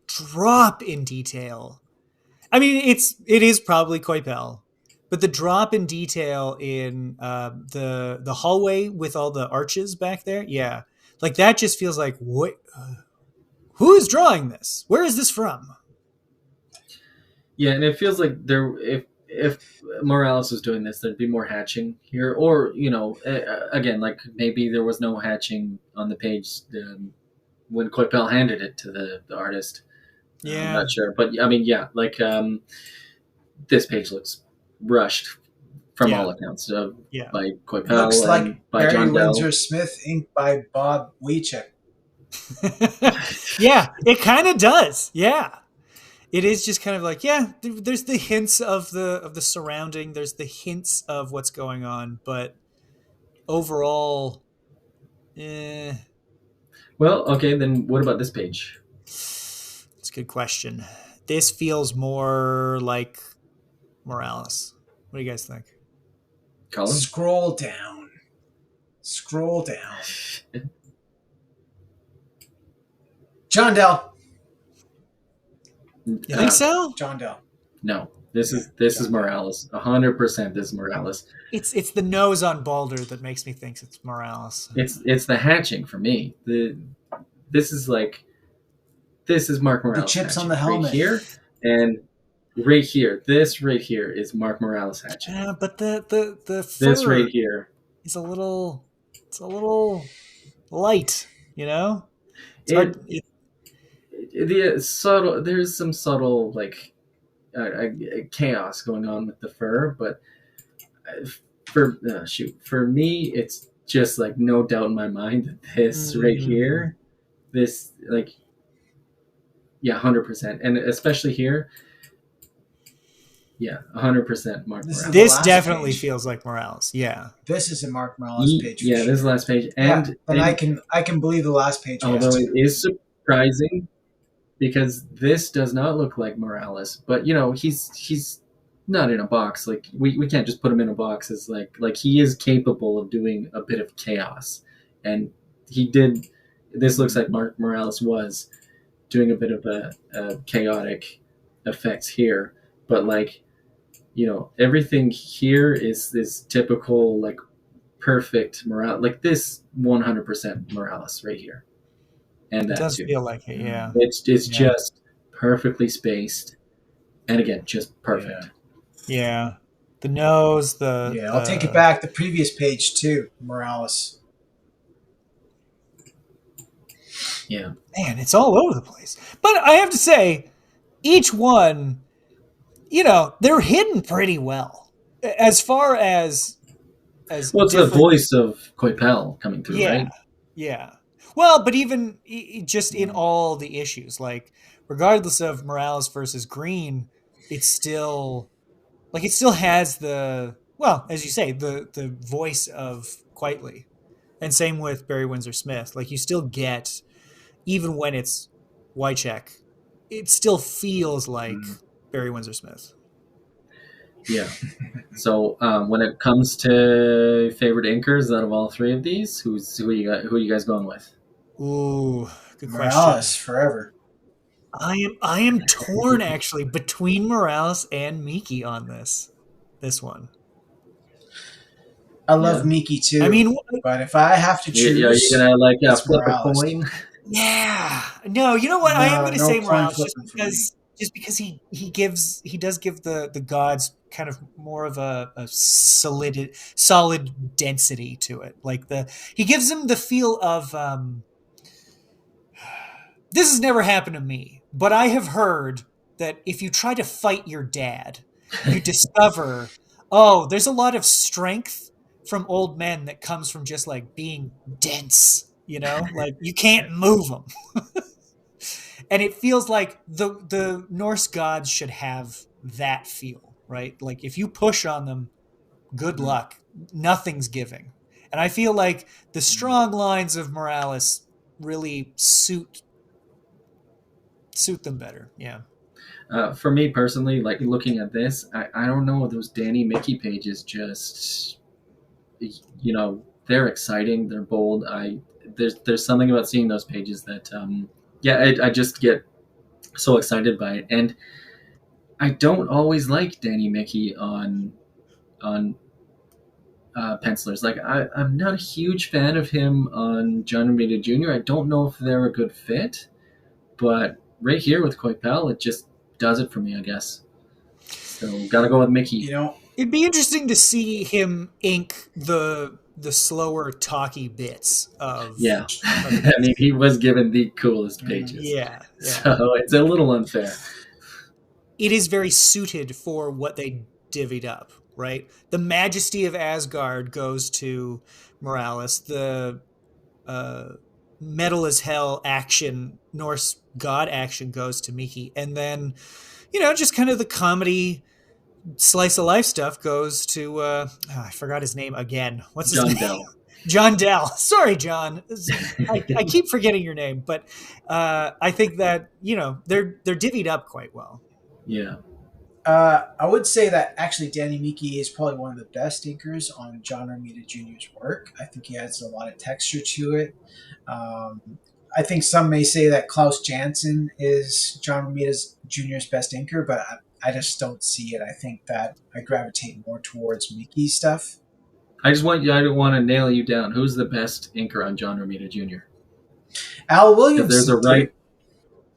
drop in detail. I mean, it is probably Coipel, but the drop in detail in the hallway with all the arches back there, like that just feels like what? Who is drawing this? Where is this from? Yeah, and it feels like if Morales was doing this, there'd be more hatching here, or again, like maybe there was no hatching on the page when Coipel handed it to the artist. Yeah, I'm not sure, but I mean, this page looks rushed from all accounts. By Coipel, looks like by John Dell. Windsor-Smith, inked by Bob Wiacek. Yeah, it kind of does. Yeah. It is just kind of like, there's the hints of the surrounding. There's the hints of what's going on, but overall, Well, okay, then what about this page? It's a good question. This feels more like Morales. What do you guys think? Colin? Scroll down. John Dell. You think so? John Dell. No, this is Morales. 100%. This is Morales. It's the nose on Balder that makes me think it's Morales. It's the hatching for me. This is Mark Morales. The chips hatching on the helmet right here, and right here. This right here is Mark Morales hatching. Yeah, but the fur this right here is a little light. It's hard. There's some subtle like chaos going on with the fur, but for me, it's just like no doubt in my mind that this right here, this like 100%, and especially here, 100% Mark Morales. This definitely feels like Morales. Yeah, this is a Mark Morales page. This is the last page, and I can believe the last page. Although it is surprising, because this does not look like Morales, but he's not in a box. Like we can't just put him in a box as like he is capable of doing a bit of chaos, and he did. This looks like Mark Morales was doing a bit of a chaotic effects here, but everything here is typical, like perfect Morales. Like this 100% Morales right here. And it does feel like it, yeah. It's just perfectly spaced, and again, just perfect. Yeah, the nose, I'll take it back. The previous page too, Morales. Yeah, man, it's all over the place. But I have to say, each one, they're hidden pretty well, as far as well, it's the voice of Coipel coming through, right? Yeah. Well, but even just in all the issues, like regardless of Morales versus Green, it's still like it still has the well, as you say, the voice of Quitely, and same with Barry Windsor-Smith. Like you still get even when it's Wiacek, it still feels like Barry Windsor-Smith. Yeah. So when it comes to favorite inkers out of all three of these, who are you guys going with? Ooh, good question. Morales forever. I am torn actually between Morales and Miki on this one. I love Yeah. Miki too, I mean, but if I have to Are you choose, gonna like it's flip a Morales. coin? yeah. No, you know what? I am No, going to no say coin Morales flipping for me. just because he does give the gods kind of more of a solid density to it. Like he gives them the feel of this has never happened to me, but I have heard that if you try to fight your dad, you discover, oh, there's a lot of strength from old men that comes from just like being dense, like you can't move them. And it feels like the Norse gods should have that feel, right? Like if you push on them, good luck. Nothing's giving. And I feel like the strong lines of Morales really suit them better. Yeah. For me personally, like looking at this, I don't know, those Danny Mickey pages just, they're exciting, they're bold. There's something about seeing those pages that I just get so excited by it. And I don't always like Danny Mickey on pencilers. Like I'm not a huge fan of him on John Romita Jr. I don't know if they're a good fit, but right here with Coipel, it just does it for me, I guess. So gotta go with Mickey. It'd be interesting to see him ink the slower talky bits of Yeah. I mean, he was given the coolest pages. Yeah. So it's a little unfair. It is very suited for what they divvied up, right? The majesty of Asgard goes to Morales. The metal as hell action, Norse god action goes to Miki. And then, just kind of the comedy slice of life stuff goes to I forgot his name again. What's his John name? Dell. John Dell. Sorry, John. I keep forgetting your name, but I think that they're divvied up quite well. Yeah. I would say that actually Danny Miki is probably one of the best inkers on John Romita Jr.'s work. I think he adds a lot of texture to it. I think some may say that Klaus Janson is John Romita Jr.'s best inker, but I just don't see it. I think that I gravitate more towards Miki stuff. I want to nail you down. Who's the best inker on John Romita Jr.? Al Williamson. There's a right.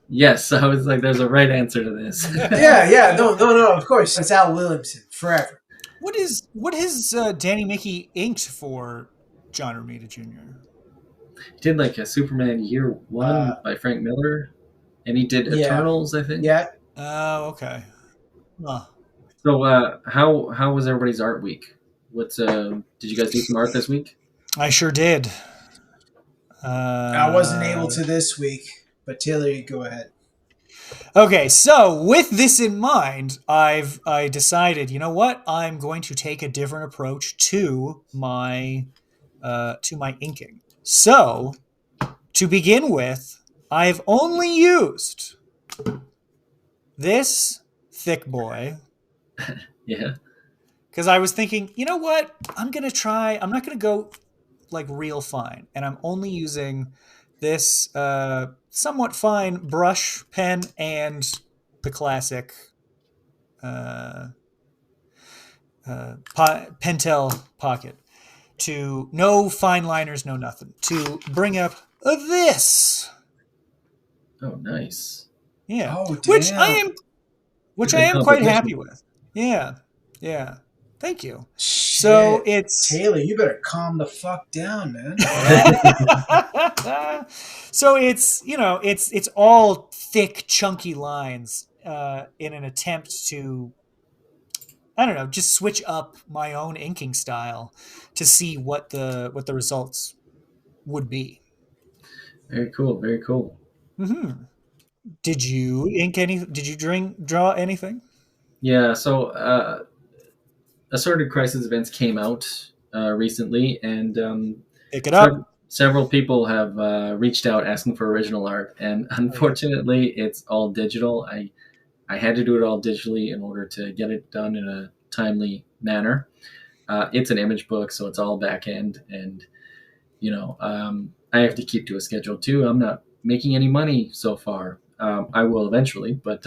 Yes, I was like, there's a right answer to this. Yeah. No. Of course, it's Al Williamson forever. What has Danny Mickey inked for John Romita Jr.? He did like a Superman Year One by Frank Miller, and he did Eternals, I think. Yeah. Oh, okay. Huh. So, how was everybody's art week? Did you guys do some art this week? I sure did. I wasn't able to this week, but Taylor, you go ahead. Okay, so with this in mind, I decided, you know what? I'm going to take a different approach to my inking. So, to begin with, I've only used this thick boy. Yeah. Because I was thinking, you know what? I'm not going to go like real fine. And I'm only using this somewhat fine brush pen and the classic Pentel pocket. No fine liners, no nothing. To bring up this. Oh, nice. Yeah. Oh, Which I am quite happy with. Yeah. Thank you. Shit. So it's Taylor, you better calm the fuck down, man. So it's all thick, chunky lines in an attempt to, I don't know, just switch up my own inking style to see what the results would be. Very cool. Very cool. Mm-hmm. Did you ink any? Did you draw anything? Yeah. So, Assorted Crisis events came out recently, and Pick it up. several people have reached out asking for original art, and unfortunately, it's all digital. I had to do it all digitally in order to get it done in a timely manner. It's an image book, so it's all back end, and I have to keep to a schedule too. I'm not making any money so far. I will eventually, but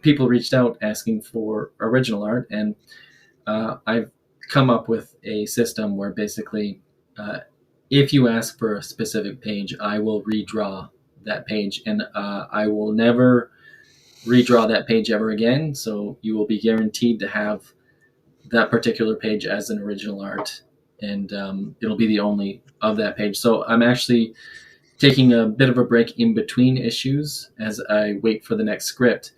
people reached out asking for original art, and I've come up with a system where basically, if you ask for a specific page, I will redraw that page, and I will never redraw that page ever again. So you will be guaranteed to have that particular page as an original art, and it'll be the only of that page. So I'm actually taking a bit of a break in between issues as I wait for the next script.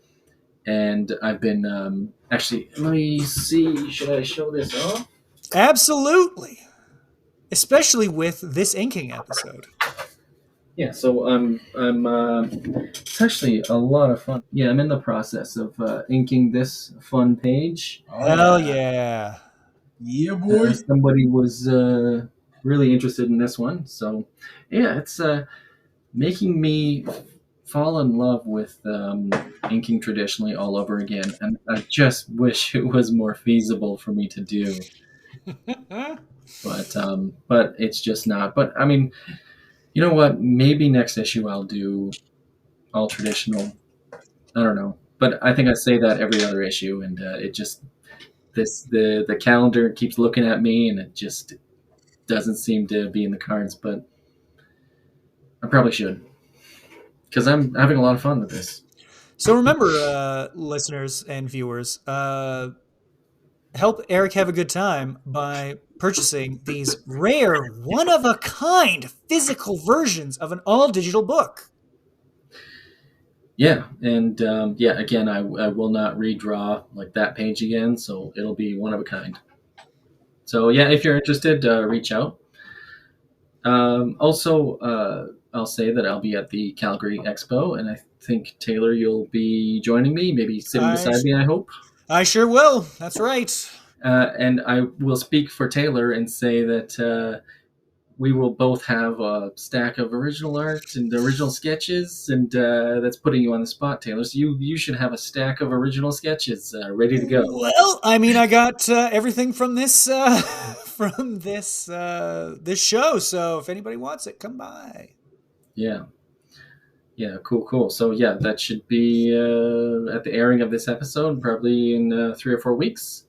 And I've been actually, let me see, should I show this off? Absolutely. Especially with this inking episode. Yeah, so it's actually a lot of fun. Yeah, I'm in the process of inking this fun page. Hell yeah. Yeah, boy. Somebody was really interested in this one, so yeah, it's making me fall in love with inking traditionally all over again, and I just wish it was more feasible for me to do. But it's just not. But I mean, you know what? Maybe next issue I'll do all traditional. I don't know, but I think I say that every other issue, and it just the calendar keeps looking at me, and it just doesn't seem to be in the cards. But I probably should, because I'm having a lot of fun with this. So remember, listeners and viewers, help Eric have a good time by purchasing these rare, one-of-a-kind physical versions of an all-digital book. Yeah, and again, I will not redraw like that page again, so it'll be one of a kind. So yeah, if you're interested, reach out. Also, I'll say that I'll be at the Calgary Expo, and I think, Taylor, you'll be joining me, maybe sitting beside me, I hope. I sure will. That's right. And I will speak for Taylor and say that we will both have a stack of original art and original sketches, and that's putting you on the spot, Taylor. So you should have a stack of original sketches ready to go. Well, I mean, I got everything from this this show. So if anybody wants it, come by. Yeah, cool. So yeah, that should be at the airing of this episode, probably in 3 or 4 weeks.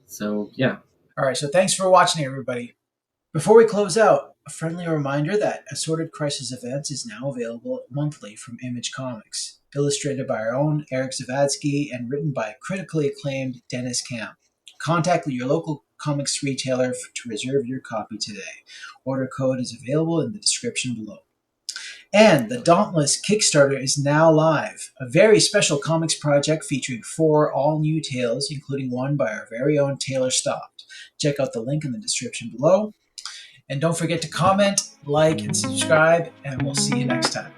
So yeah. All right. So thanks for watching, everybody. Before we close out, a friendly reminder that Assorted Crisis Events is now available monthly from Image Comics, illustrated by our own Eric Zawadzki and written by critically acclaimed Dennis Camp. Contact your local comics retailer to reserve your copy today. Order code is available in the description below. And the Dauntless Kickstarter is now live, a very special comics project featuring 4 all-new tales, including one by our very own Taylor Stauft. Check out the link in the description below. And don't forget to comment, like, and subscribe, and we'll see you next time.